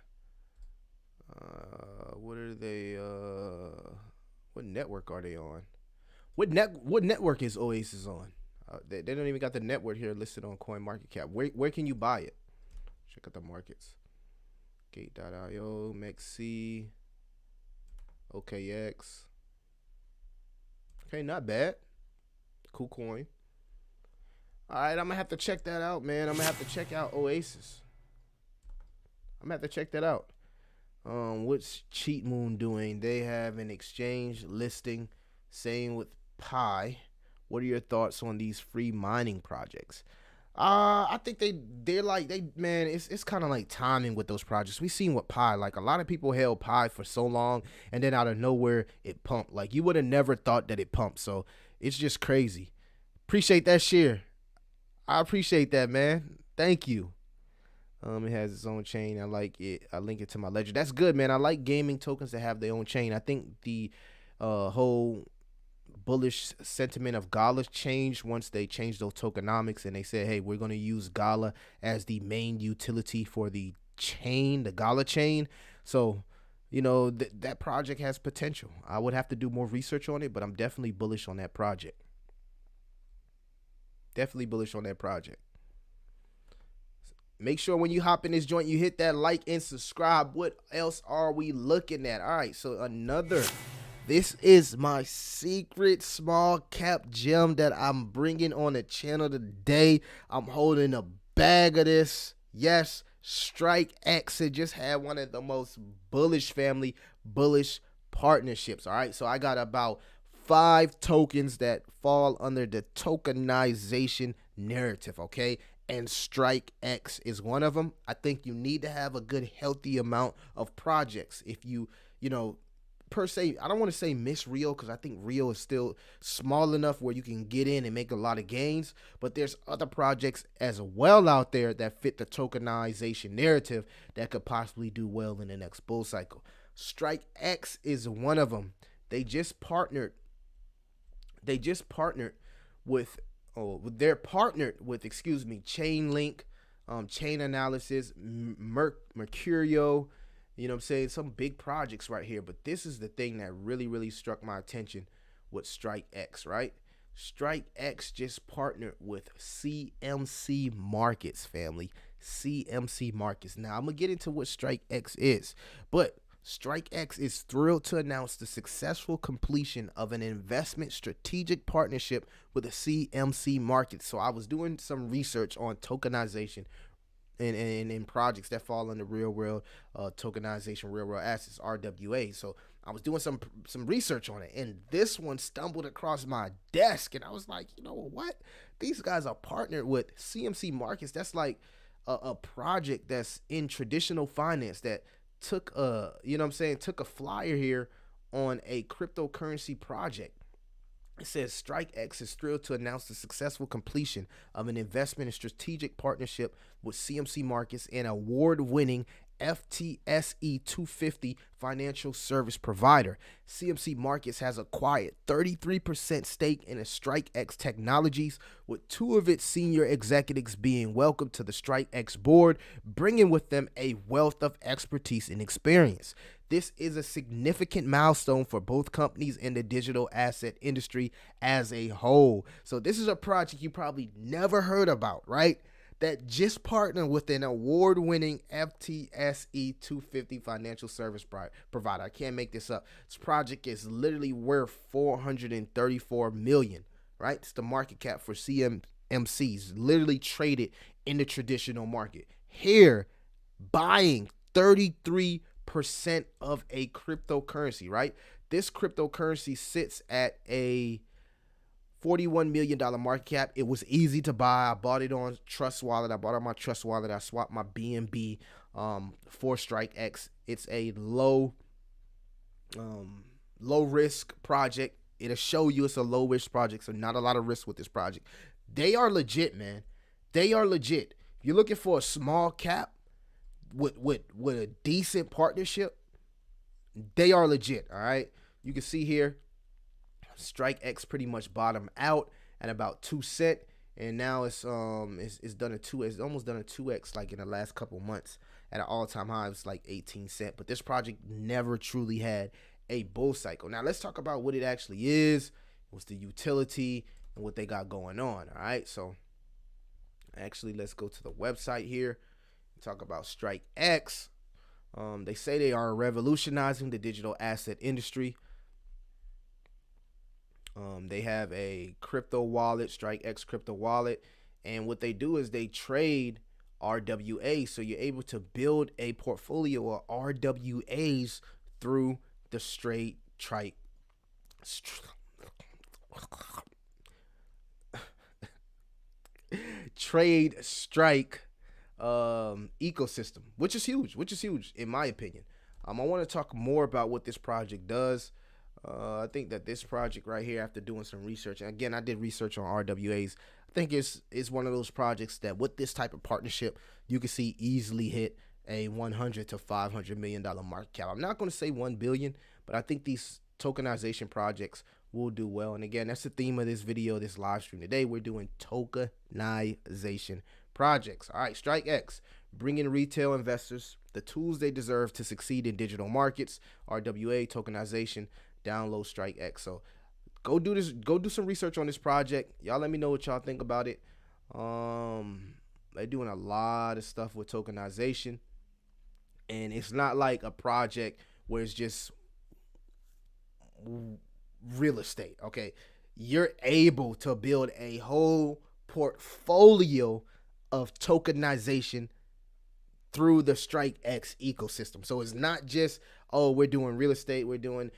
What are they? What network are they on? What network is Oasys on? They don't even got the network here listed on CoinMarketCap. Where can you buy it? Check out the markets. Gate.io, MEXC, OKX. Okay, not bad. Cool coin. All right, I'm going to have to check that out, man. I'm going to have to check out Oasys. I'm going to have to check that out. What's Cheat Moon doing? They have an exchange listing. Same with Pi. What are your thoughts on these free mining projects? I think they're like man, it's kind of like timing with those projects. We seen what Pi, like a lot of people held Pi for so long, and then out of nowhere it pumped. Like you would have never thought that it pumped. So it's just crazy. Appreciate that share. I appreciate that, man. Thank you. It has its own chain. I like it. I link it to my ledger. That's good, man. I like gaming tokens that have their own chain. I think the whole bullish sentiment of Gala changed once they changed those tokenomics and they said, hey, we're going to use Gala as the main utility for the chain, the Gala chain. So, you know, that project has potential. I would have to do more research on it, but I'm definitely bullish on that project. Definitely bullish on that project. Make sure when you hop in this joint, you hit that like and subscribe. What else are we looking at? All right, so this is my secret small cap gem that I'm bringing on the channel today. I'm holding a bag of this. Yes, StrikeX. It just had one of the most bullish partnerships. All right, so I got about 5 tokens that fall under the tokenization narrative, okay? And StrikeX is one of them. I think you need to have a good, healthy amount of projects if you per se, I don't want to say miss Rio, because I think Rio is still small enough where you can get in and make a lot of gains, but there's other projects as well out there that fit the tokenization narrative that could possibly do well in the next bull cycle. StrikeX is one of them. They just partnered with Chainlink, Chain Analysis, Mercurio, you know what I'm saying? Some big projects right here. But this is the thing that really struck my attention with StrikeX, right? StrikeX just partnered with CMC Markets, family. CMC Markets. Now, I'm going to get into what StrikeX is. But StrikeX is thrilled to announce the successful completion of an investment strategic partnership with the CMC Markets. So I was doing some research on tokenization and projects that fall under real world tokenization, real world assets, RWA. So I was doing some research on it, and this one stumbled across my desk, and I was like, you know what? These guys are partnered with CMC Markets. That's like a project that's in traditional finance that took a flyer here on a cryptocurrency project. It says StrikeX is thrilled to announce the successful completion of an investment and strategic partnership with CMC Markets, an award-winning FTSE 250 financial service provider. CMC Markets has acquired 33% stake in StrikeX Technologies, with 2 of its senior executives being welcomed to the StrikeX board, bringing with them a wealth of expertise and experience. This is a significant milestone for both companies in the digital asset industry as a whole. So this is a project you probably never heard about, right? That just partnered with an award-winning FTSE 250 financial service provider. I can't make this up. This project is literally worth $434 million, right? It's the market cap for CMCs, literally traded in the traditional market. Here, buying 33% of a cryptocurrency, right? This cryptocurrency sits at a $41 million market cap. It was easy to buy. I bought it on Trust Wallet. I bought it on my Trust Wallet. I swapped my BNB for StrikeX. It's a low risk project. It'll show you it's a low risk project, so not a lot of risk with this project. They are legit, man. They are legit. If you're looking for a small cap with a decent partnership, they are legit. All right. You can see here, StrikeX pretty much bottomed out at about 2 cents, and now it's done a 2x. It's almost done a 2x like in the last couple months at an all-time high. It's like 18 cents. But this project never truly had a bull cycle. Now let's talk about what it actually is. What's the utility and what they got going on? All right. So actually, let's go to the website here and talk about StrikeX. They say they are revolutionizing the digital asset industry. They have a crypto wallet, StrikeX crypto wallet, and what they do is they trade RWA. So you're able to build a portfolio of RWAs through the Trade Strike ecosystem, which is huge in my opinion. I want to talk more about what this project does. I think that this project right here, after doing some research, and again, I did research on RWAs, I think it's one of those projects that with this type of partnership, you can see easily hit a $100 to $500 million market cap. I'm not going to say 1 billion, but I think these tokenization projects will do well. And again, that's the theme of this video, this live stream today. We're doing tokenization projects. All right, StrikeX, bringing retail investors the tools they deserve to succeed in digital markets, RWA, tokenization. Download StrikeX. So go do some research on this project. Y'all let me know what y'all think about it. They're doing a lot of stuff with tokenization, and it's not like a project where it's just real estate. Okay, you're able to build a whole portfolio of tokenization through the StrikeX ecosystem. So it's not just, oh, we're doing real estate, we're doing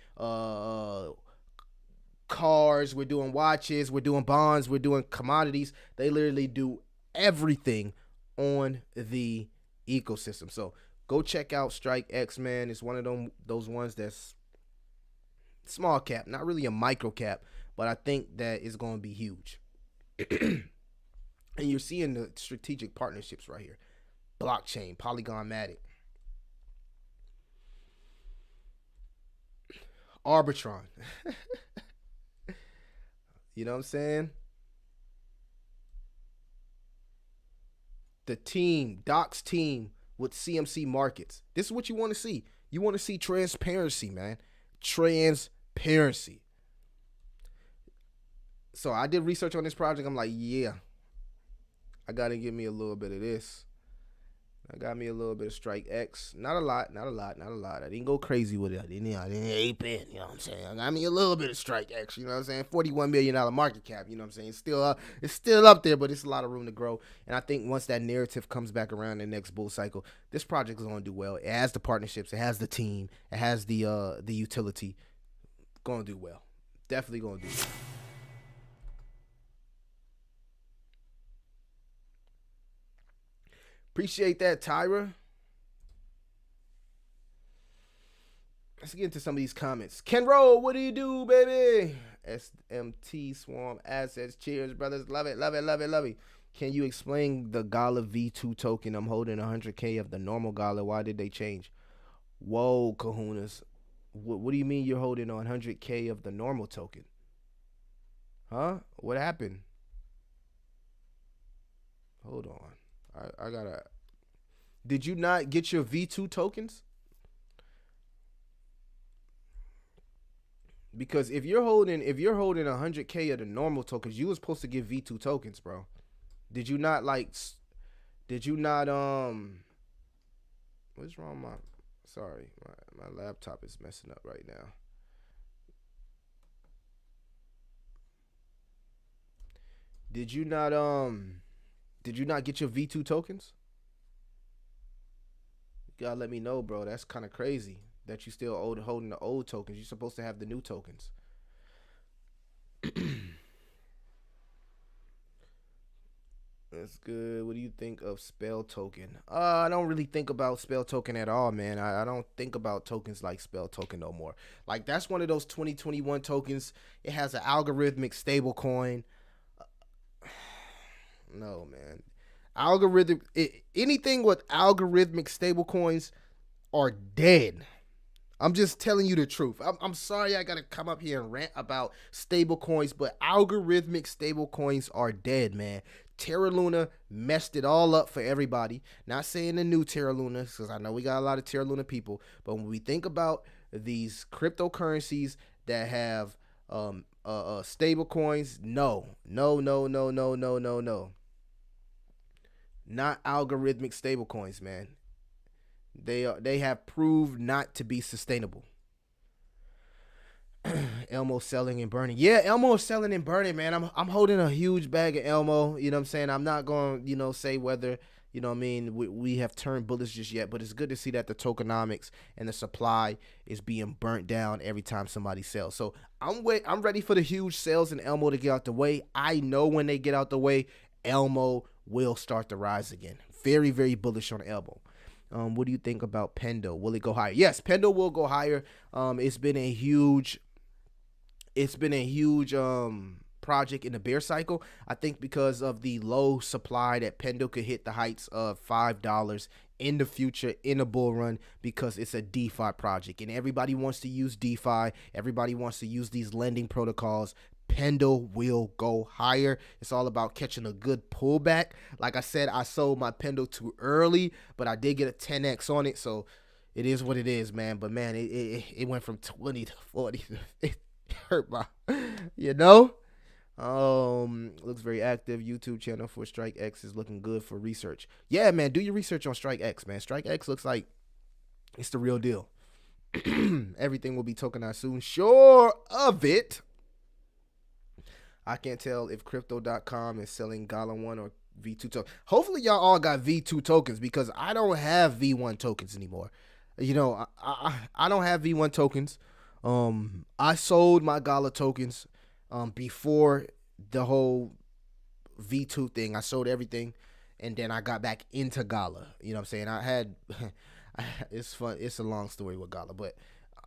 cars, we're doing watches, we're doing bonds, we're doing commodities. They literally do everything on the ecosystem. So go check out StrikeX, man. It's one of those ones that's small cap, not really a micro cap, but I think that it's going to be huge. And you're seeing the strategic partnerships right here. Blockchain, Polygon Matic, Arbitron. You know what I'm saying? The team, Doc's team with CMC Markets. This is what you want to see. You want to see transparency, man. Transparency. So I did research on this project. I'm like, yeah, I got to give me a little bit of this. I got me a little bit of StrikeX. Not a lot. I didn't go crazy with it. I didn't ape it. You know what I'm saying? I got me a little bit of StrikeX. You know what I'm saying? $41 million market cap. You know what I'm saying? It's still up there, but it's a lot of room to grow. And I think once that narrative comes back around in the next bull cycle, this project is going to do well. It has the partnerships. It has the team. It has the utility. Going to do well. Definitely going to do well. Appreciate that, Tyra. Let's get into some of these comments. Ken Rowe, what do you do, baby? SMT Swarm Assets. Cheers, brothers. Love it. Can you explain the Gala V2 token? I'm holding 100K of the normal Gala. Why did they change? Whoa, kahunas. What do you mean you're holding 100K of the normal token? Huh? What happened? Hold on. I gotta. Did you not get your V2 tokens? Because if you're holding 100K of the normal tokens, you was supposed to get V2 tokens, bro. Did you not what's wrong with my laptop is messing up right now. Did you not get your V2 tokens? You gotta let me know, bro. That's kind of crazy that you still holding the old tokens. You're supposed to have the new tokens. That's good. What do you think of Spell Token? I don't really think about Spell Token at all, man. I don't think about tokens like Spell Token no more. Like, that's one of those 2021 tokens. It has an algorithmic stable coin. No, man. Anything with algorithmic stable coins are dead. I'm just telling you the truth. I'm sorry I gotta come up here and rant about stable coins, but algorithmic stable coins are dead, man. Terra Luna messed it all up for everybody. Not saying the new Terra Luna, because I know we got a lot of Terra Luna people, but when we think about these cryptocurrencies that have stable coins, no. Not algorithmic stable coins, man. They have proved not to be sustainable. Elmo selling and burning. Yeah, Elmo is selling and burning, man. I'm holding a huge bag of Elmo. You know what I'm saying? I'm not going to, say whether, you know what I mean, we have turned bullets just yet, but it's good to see that the tokenomics and the supply is being burnt down every time somebody sells. So I'm ready for the huge sales in Elmo to get out the way. I know when they get out the way, Elmo will start to rise again. Very, very bullish on Elmo. What do you think about Pendle? Will it go higher? Yes, Pendle will go higher. It's been a huge project in the bear cycle. I think because of the low supply that Pendle could hit the heights of $5 in the future in a bull run, because it's a DeFi project and everybody wants to use DeFi. Everybody wants to use these lending protocols. Pendle will go higher. It's all about catching a good pullback. Like I said, I sold my Pendle too early, but I did get a 10x on it, so it is what it is, man. But man, it went from 20 to 40. It hurt my, looks very active. YouTube channel for StrikeX is looking good for research. Yeah, man, do your research on StrikeX, man. StrikeX looks like it's the real deal. Everything will be tokenized soon. Sure of it. I can't tell if crypto.com is selling Gala 1 or V2 tokens. Hopefully y'all all got V2 tokens, because I don't have V1 tokens anymore. I don't have V1 tokens. I sold my Gala tokens before the whole V2 thing. I sold everything and then I got back into Gala. You know what I'm saying? It's fun. It's a long story with Gala, but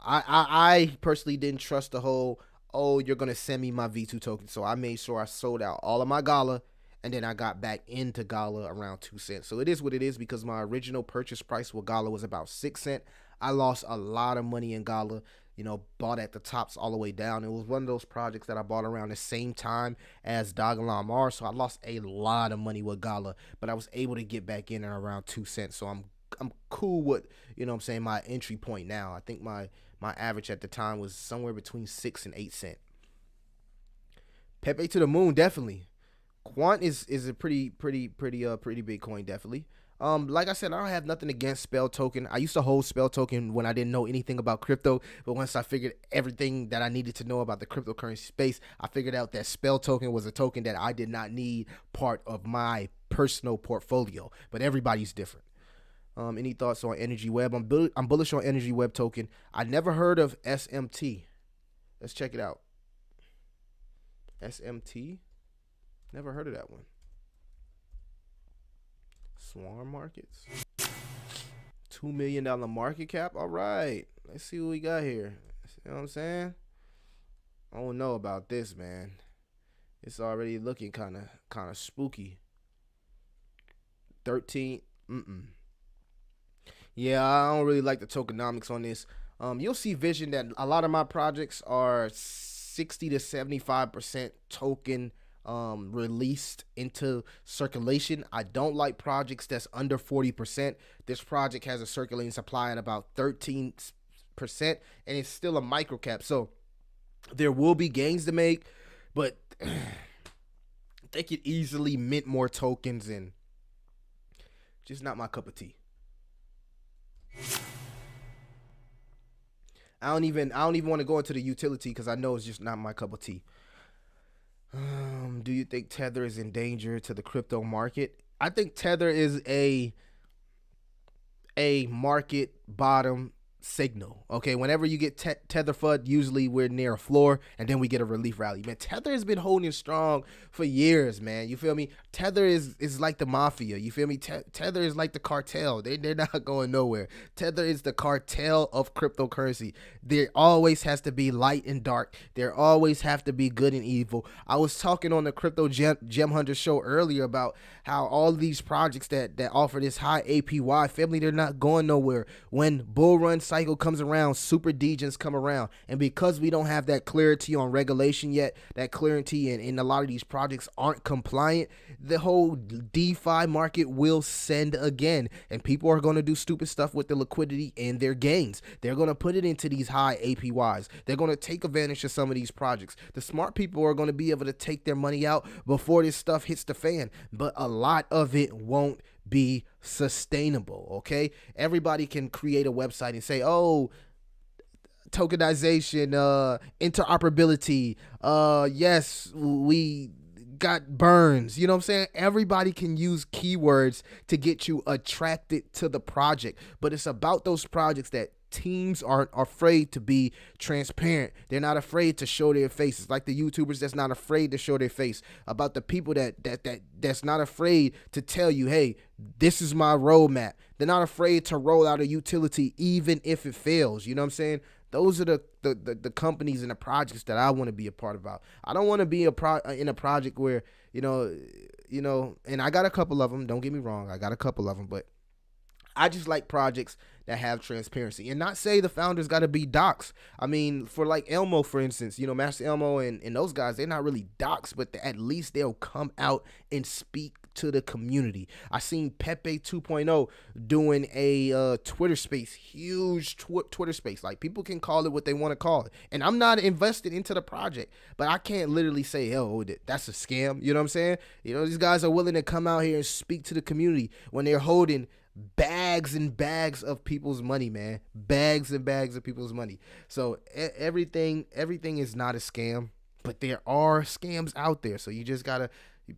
I personally didn't trust the whole, oh, you're gonna send me my V2 token. So I made sure I sold out all of my Gala, and then I got back into Gala around 2 cents. So it is what it is, because my original purchase price with Gala was about 6 cents. I lost a lot of money in Gala, you know, bought at the tops all the way down. It was one of those projects that I bought around the same time as Dogelon Mars, so I lost a lot of money with Gala, but I was able to get back in at around 2 cents. So I'm cool with, you know what I'm saying, my entry point now. I think my average at the time was somewhere between 6 and 8 cents. Pepe to the moon, definitely. Quant is a pretty big coin, definitely. Like I said, I don't have nothing against Spell Token. I used to hold Spell Token when I didn't know anything about crypto, but once I figured everything that I needed to know about the cryptocurrency space, I figured out that Spell Token was a token that I did not need part of my personal portfolio. But everybody's different. Any thoughts on Energy Web? I'm bullish on Energy Web token. I never heard of SMT. Let's check it out. SMT? Never heard of that one. Swarm Markets. $2 million market cap. All right. Let's see what we got here. You know what I'm saying? I don't know about this, man. It's already looking kind of spooky. 13. Yeah, I don't really like the tokenomics on this. You'll see vision that a lot of my projects are 60 to 75% token released into circulation. I don't like projects that's under 40%. This project has a circulating supply at about 13%, and it's still a microcap. So there will be gains to make, but they could easily mint more tokens, and just not my cup of tea. I don't even want to go into the utility because I know it's just not my cup of tea. Do you think Tether is in danger to the crypto market? I think Tether is a market bottom signal. Okay, whenever you get Tether FUD, usually we're near a floor, and then we get a relief rally. Man, Tether has been holding strong for years, man. You feel me? Tether is like the mafia. You feel me? Tether is like the cartel. They're not going nowhere. Tether is the cartel of cryptocurrency. There always has to be light and dark. There always have to be good and evil. I was talking on the Crypto Gem Hunter show earlier about how all these projects that offer this high APY, family, they're not going nowhere. When bull run cycle comes around, super degens come around, and because we don't have that clarity on regulation yet, that clarity and a lot of these projects aren't compliant, the whole DeFi market will send again, and people are going to do stupid stuff with the liquidity and their gains. They're going to put it into these high APYs. They're going to take advantage of some of these projects. The smart people are going to be able to take their money out before this stuff hits the fan, but a lot of it won't be sustainable. Okay, everybody can create a website and say, oh, tokenization, interoperability, yes, we got burns. You know what I'm saying? Everybody can use keywords to get you attracted to the project, but it's about those projects that teams aren't afraid to be transparent. They're not afraid to show their faces, like the YouTubers that's not afraid to show their face, about the people that's not afraid to tell you, hey, this is my roadmap. They're not afraid to roll out a utility even if it fails. You know what I'm saying? Those are the companies and the projects that I want to be a part of. I don't want to be in a project where, you know, and I got a couple of them. Don't get me wrong. I got a couple of them, but I just like projects that have transparency, and not say the founders got to be docs. I mean, for like Elmo, for instance, you know, Master Elmo and those guys, they're not really docs, but at least they'll come out and speak to the community. I seen Pepe 2.0 doing a Twitter space, huge Twitter space. Like, people can call it what they want to call it, and I'm not invested into the project, but I can't literally say, oh, that's a scam. You know what I'm saying? You know, these guys are willing to come out here and speak to the community when they're holding bags and bags of people's money, man. Bags and bags of people's money. So everything is not a scam, but there are scams out there. So you just gotta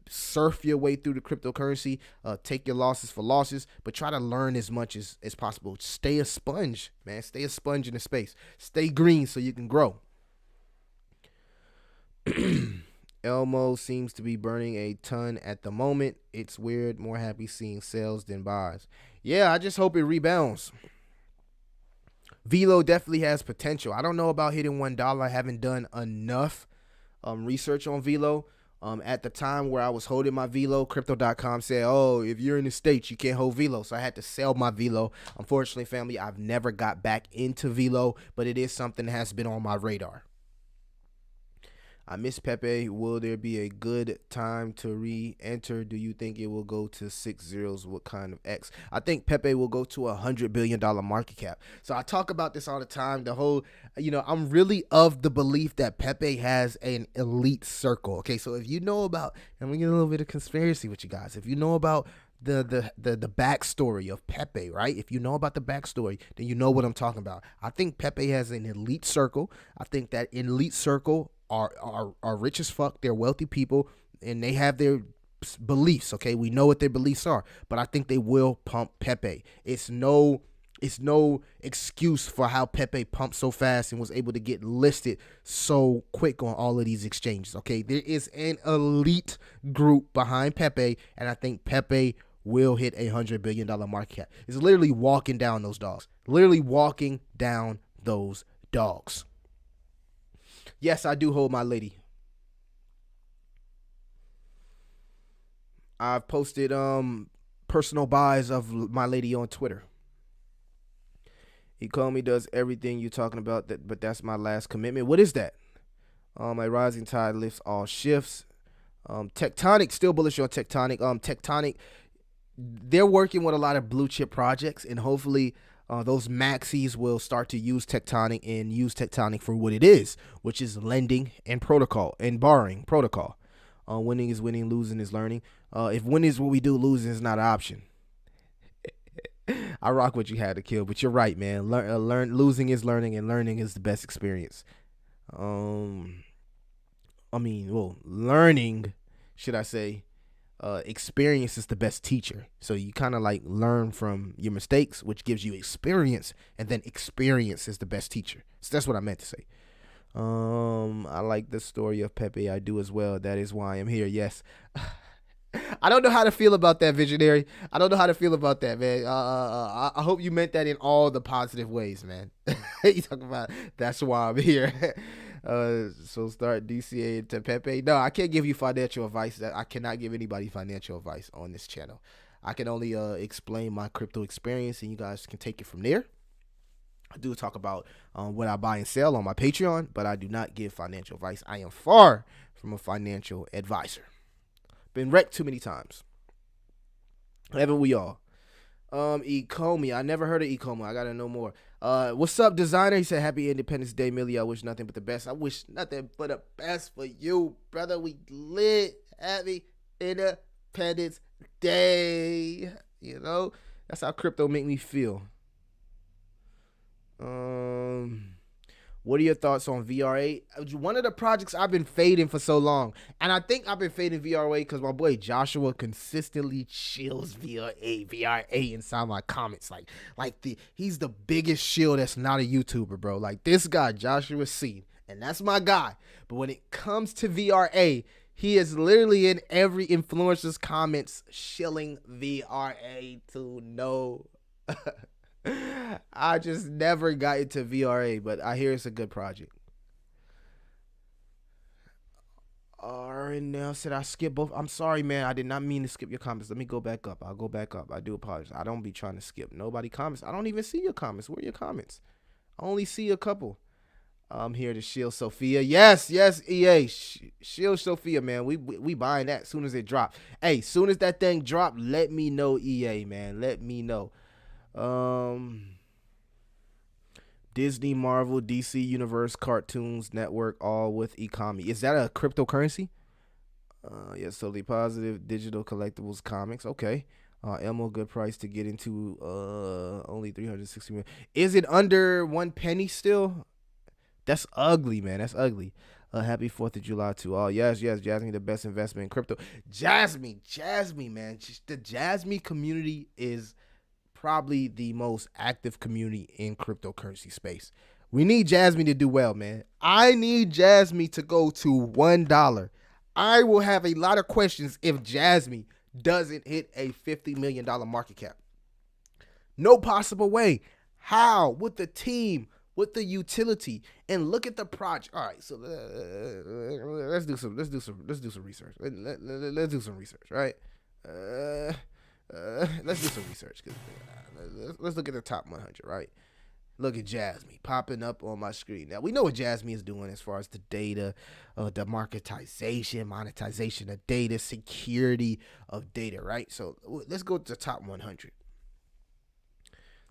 surf your way through the cryptocurrency, take your losses for losses, but try to learn as much as possible. Stay a sponge, man. Stay a sponge in the space. Stay green so you can grow. Elmo seems to be burning a ton at the moment. It's weird. More happy seeing sales than buys. Yeah, I just hope it rebounds. Velo definitely has potential. I don't know about hitting $1. I haven't done enough research on Velo. At the time where I was holding my Velo, Crypto.com said, oh, if you're in the States, you can't hold Velo. So I had to sell my Velo. Unfortunately, family, I've never got back into Velo, but it is something that has been on my radar. I miss Pepe. Will there be a good time to re-enter? Do you think it will go to 6 zeros? What kind of X? I think Pepe will go to $100 billion market cap. So I talk about this all the time. The whole, I'm really of the belief that Pepe has an elite circle. Okay, so if you know about, and we get a little bit of conspiracy with you guys. If you know about the backstory of Pepe, right? If you know about the backstory, then you know what I'm talking about. I think Pepe has an elite circle. I think that elite circle are rich as fuck. They're wealthy people, and they have their beliefs. Okay, we know what their beliefs are, but I think they will pump Pepe. It's no excuse for how Pepe pumped so fast and was able to get listed so quick on all of these exchanges. Okay, there is an elite group behind Pepe, and I think Pepe will hit $100 billion market cap. It's literally walking down those dogs. Literally walking down those dogs. Yes, I do hold my lady. I've posted personal buys of my lady on Twitter. Economy does everything you're talking about, but that's my last commitment. What is that? A rising tide lifts all shifts. Tectonic, still bullish on Tectonic. Tectonic, they're working with a lot of blue chip projects, and hopefully those maxis will start to use Tectonic and use Tectonic for what it is, which is lending and protocol and borrowing protocol. Winning is winning, losing is learning. If winning is what we do, losing is not an option. I rock what you had to kill, but you're right, man. Losing is learning, and learning is the best experience. Learning, should I say, experience is the best teacher. So you kind of like learn from your mistakes, which gives you experience, and then experience is the best teacher. So that's what I meant to say. I like the story of Pepe. I do as well. That is why I'm here. Yes. I don't know how to feel about that, visionary. I don't know how to feel about that, man. I hope you meant that in all the positive ways, man. You talking about that's why I'm here. So start DCA to Pepe. No, I can't give you financial advice. I cannot give anybody financial advice on this channel. I can only explain my crypto experience, and you guys can take it from there. I do talk about what I buy and sell on my Patreon, but I do not give financial advice. I am far from a financial advisor. Been wrecked too many times. Haven't we all? Ecomi. I never heard of Ecomi. I gotta know more. What's up, designer? He said, happy Independence Day, Millie. I wish nothing but the best. I wish nothing but the best for you, brother. We lit. Happy Independence Day. You know, that's how crypto make me feel. What are your thoughts on VRA? One of the projects I've been fading for so long, and I think I've been fading VRA because my boy Joshua consistently chills VRA inside my comments. He's the biggest shill that's not a YouTuber, bro. Like this guy, Joshua C, and that's my guy. But when it comes to VRA, he is literally in every influencer's comments shilling VRA to no. I just never got into VRA, but I hear it's a good project. And now said I skip both. I'm sorry, man. I did not mean to skip your comments. Let me go back up. I'll go back up. I do apologize. I don't be trying to skip nobody comments. I don't even see your comments. Where are your comments? I only see a couple. I'm here to shield Sophia. Yes, EA. Shield Sophia, man. We buying that as soon as it drop. Hey, soon as that thing drop, let me know, EA, man. Let me know. Disney, Marvel, DC Universe, Cartoons Network, all with Ecomi. Is that a cryptocurrency? Yes, totally positive. Digital collectibles, comics. Okay. Elmo, good price to get into. Only 360 million. Is it under 1 penny still? That's ugly, man. That's ugly. Happy 4th of July to all. Yes. Jasmine, the best investment in crypto. Jasmine, man. The Jasmine community is probably the most active community in cryptocurrency space. We need Jasmine to do well, man. I need Jasmine to go to $1. I will have a lot of questions if Jasmine doesn't hit a $50 million market cap. No possible way. How? With the team, with the utility, and look at the project. All right, so let's do some research. Let's do some research, right? Let's do some research. Let's look at the top 100, right? Look at Jasmine popping up on my screen. Now, we know what Jasmine is doing as far as the data, the monetization of data, security of data, right? So let's go to the top 100.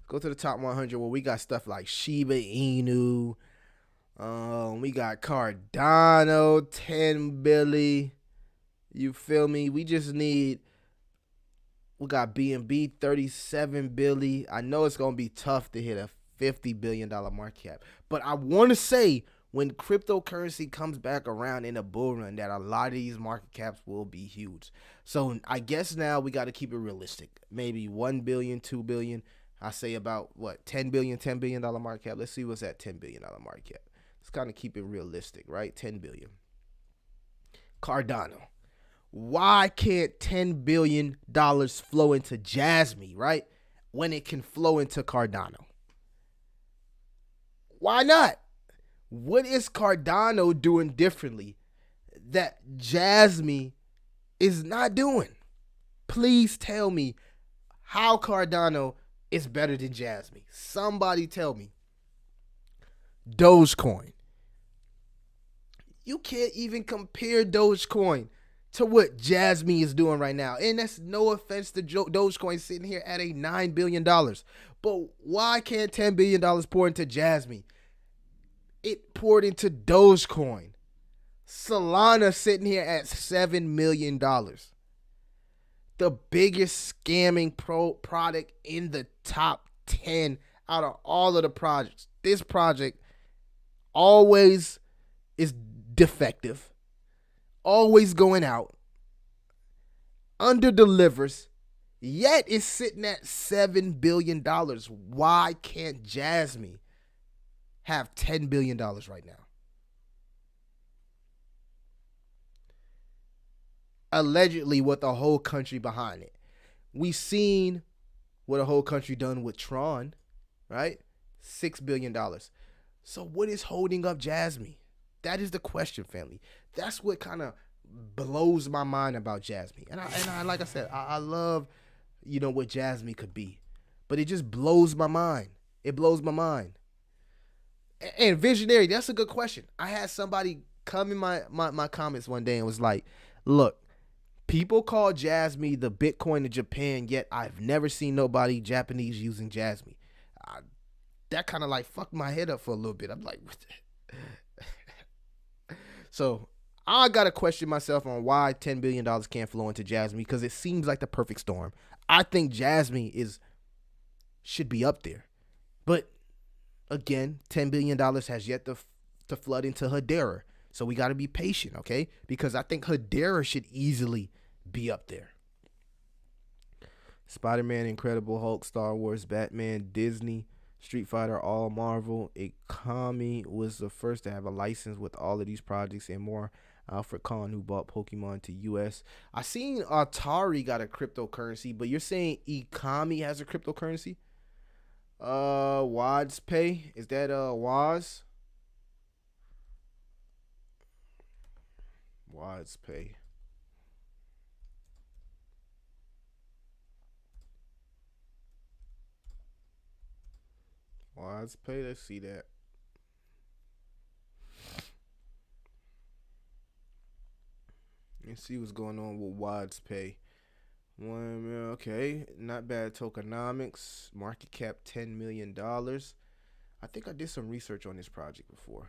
Go to the top 100 where we got stuff like Shiba Inu. We got Cardano, 10 billion. You feel me? We got BNB, 37 billion. I know it's going to be tough to hit a $50 billion market cap. But I want to say when cryptocurrency comes back around in a bull run that a lot of these market caps will be huge. So I guess now we got to keep it realistic. Maybe 1 billion, 2 billion. I say about what, $10 billion market cap. Let's see what's at $10 billion market cap. Let's kind of keep it realistic, right? 10 billion. Cardano. Why can't $10 billion flow into Jasmine, right? When it can flow into Cardano? Why not? What is Cardano doing differently that Jasmine is not doing? Please tell me how Cardano is better than Jasmine. Somebody tell me. Dogecoin. You can't even compare Dogecoin to what Jasmine is doing right now. And that's no offense to Dogecoin sitting here at a $9 billion. But why can't $10 billion pour into Jasmine? It poured into Dogecoin. Solana sitting here at $7 million. The biggest scamming product in the top 10 out of all of the projects. This project always is defective. Always going out. Under delivers. Yet it's sitting at $7 billion. Why can't Jasmine have $10 billion right now? Allegedly with a whole country behind it. We seen what a whole country done with Tron, right? $6 billion. So what is holding up Jasmine? That is the question, family. That's what kind of blows my mind about Jasmine. And I like I said, I love, what Jasmine could be. But it just blows my mind. It blows my mind. And visionary, that's a good question. I had somebody come in my comments one day and was like, look, people call Jasmine the Bitcoin of Japan, yet I've never seen nobody Japanese using Jasmine. That kind of like fucked my head up for a little bit. I'm like, what the? So I got to question myself on why $10 billion can't flow into Jasmine, because it seems like the perfect storm. I think Jasmine should be up there. But again, $10 billion has yet to flood into Hedera. So we got to be patient, okay? Because I think Hedera should easily be up there. Spider-Man, Incredible Hulk, Star Wars, Batman, Disney, Street Fighter, all Marvel. Ikami was the first to have a license with all of these projects and more. Alfred Kahn, who bought Pokemon to US. I seen Atari got a cryptocurrency, but you're saying Ikami has a cryptocurrency? WadsPay, is that Waz? WadsPay. WadsPay, let's see that. Let's see what's going on with WadsPay. Okay, not bad. Tokenomics, market cap $10 million. I think I did some research on this project before.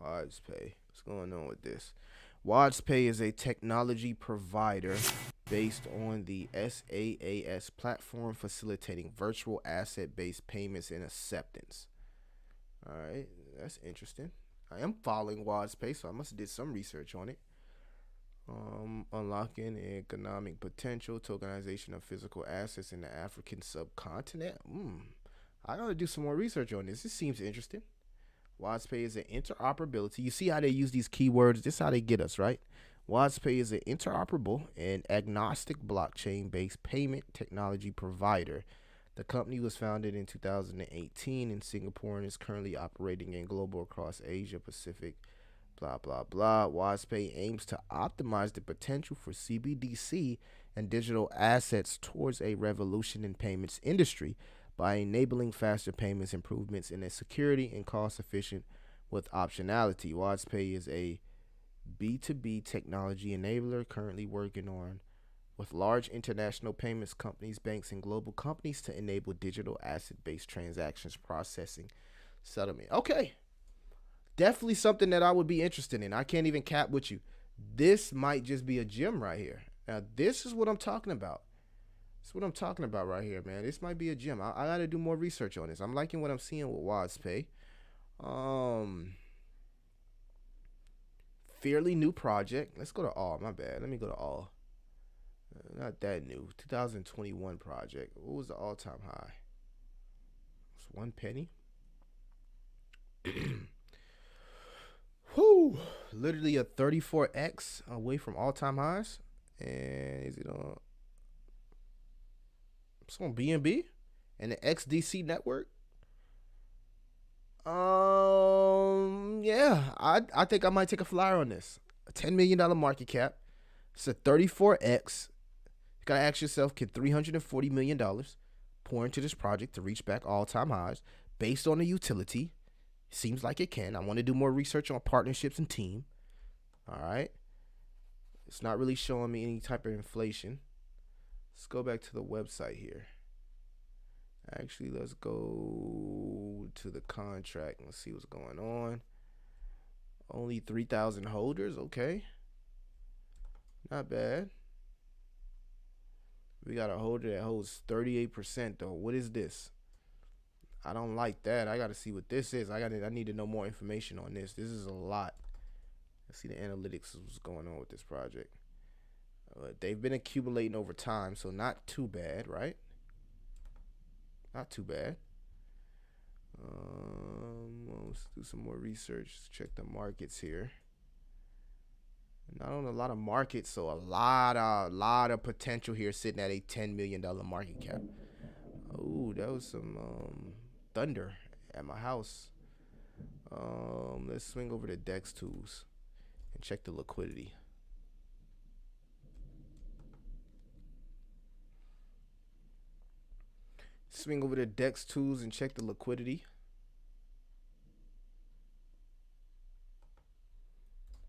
WadsPay, what's going on with this? WadsPay is a technology provider based on the SaaS platform, facilitating virtual asset-based payments and acceptance. All right, that's interesting. I am following WadsPay, so I must have did some research on it. Unlocking economic potential, tokenization of physical assets in the African subcontinent. I gotta do some more research on this. This seems interesting. WadsPay is an interoperability. You see how they use these keywords? This is how they get us, right? WadsPay is an interoperable and agnostic blockchain-based payment technology provider. The company was founded in 2018 in Singapore and is currently operating in global across Asia Pacific. Blah, blah, blah. WadsPay aims to optimize the potential for CBDC and digital assets towards a revolution in payments industry by enabling faster payments, improvements in a security and cost efficient with optionality. WadsPay is a B2B technology enabler currently working on with large international payments companies, banks, and global companies to enable digital asset-based transactions, processing, settlement. Okay. Definitely something that I would be interested in. I can't even cap with you. This might just be a gem right here. Now, this is what I'm talking about. This is what I'm talking about right here, man. This might be a gem. I got to do more research on this. I'm liking what I'm seeing with WadsPay. Fairly new project. Let's go to all. My bad. Let me go to all. Not that new. 2021 project. What was the all-time high? It's 1 penny. Whoo! Literally a 34x away from all-time highs. And is it on? It's on BNB and the XDC network. Yeah, I think I might take a flyer on this. A $10 million market cap. It's a 34x. You gotta ask yourself, can $340 million pour into this project to reach back all-time highs based on the utility? Seems like it can. I want to do more research on partnerships and team. All right. It's not really showing me any type of inflation. Let's go back to the website here. Actually, let's go to the contract and see what's going on. Only 3,000 holders. Okay. Not bad. We got a holder that holds 38% though. What is this? I don't like that. I got to see what this is. I need to know more information on this. This is a lot. Let's see the analytics of what's going on with this project. They've been accumulating over time, so not too bad, right? Not too bad. Let's do some more research. Let's check the markets here. Not on a lot of markets, so a lot of potential here sitting at a $10 million market cap. Oh, that was some thunder at my house. Let's swing over to DEX tools and check the liquidity. Swing over to DEX tools and check the liquidity.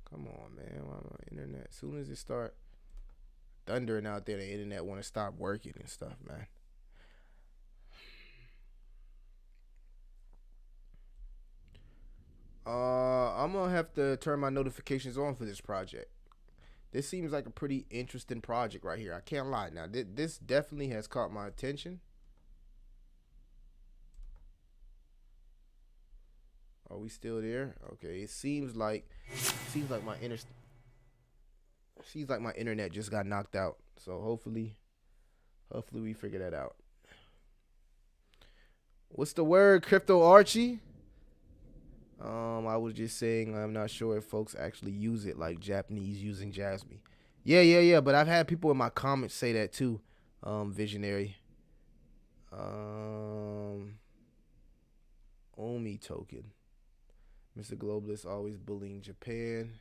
Come on, man. Why my internet? As soon as it start thundering out there, the internet want to stop working and stuff, man. I'm gonna have to turn my notifications on for this project. This seems like a pretty interesting project right here. I can't lie. Now, this definitely has caught my attention. Are we still there? Okay. It seems like my internet just got knocked out. So hopefully we figure that out. What's the word, Crypto Archie? I was just saying I'm not sure if folks actually use it like Japanese using Jasmine. Yeah. But I've had people in my comments say that too. Visionary. Omi token. Mr. Globalist always bullying Japan.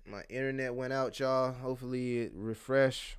My internet went out, y'all. Hopefully it refresh.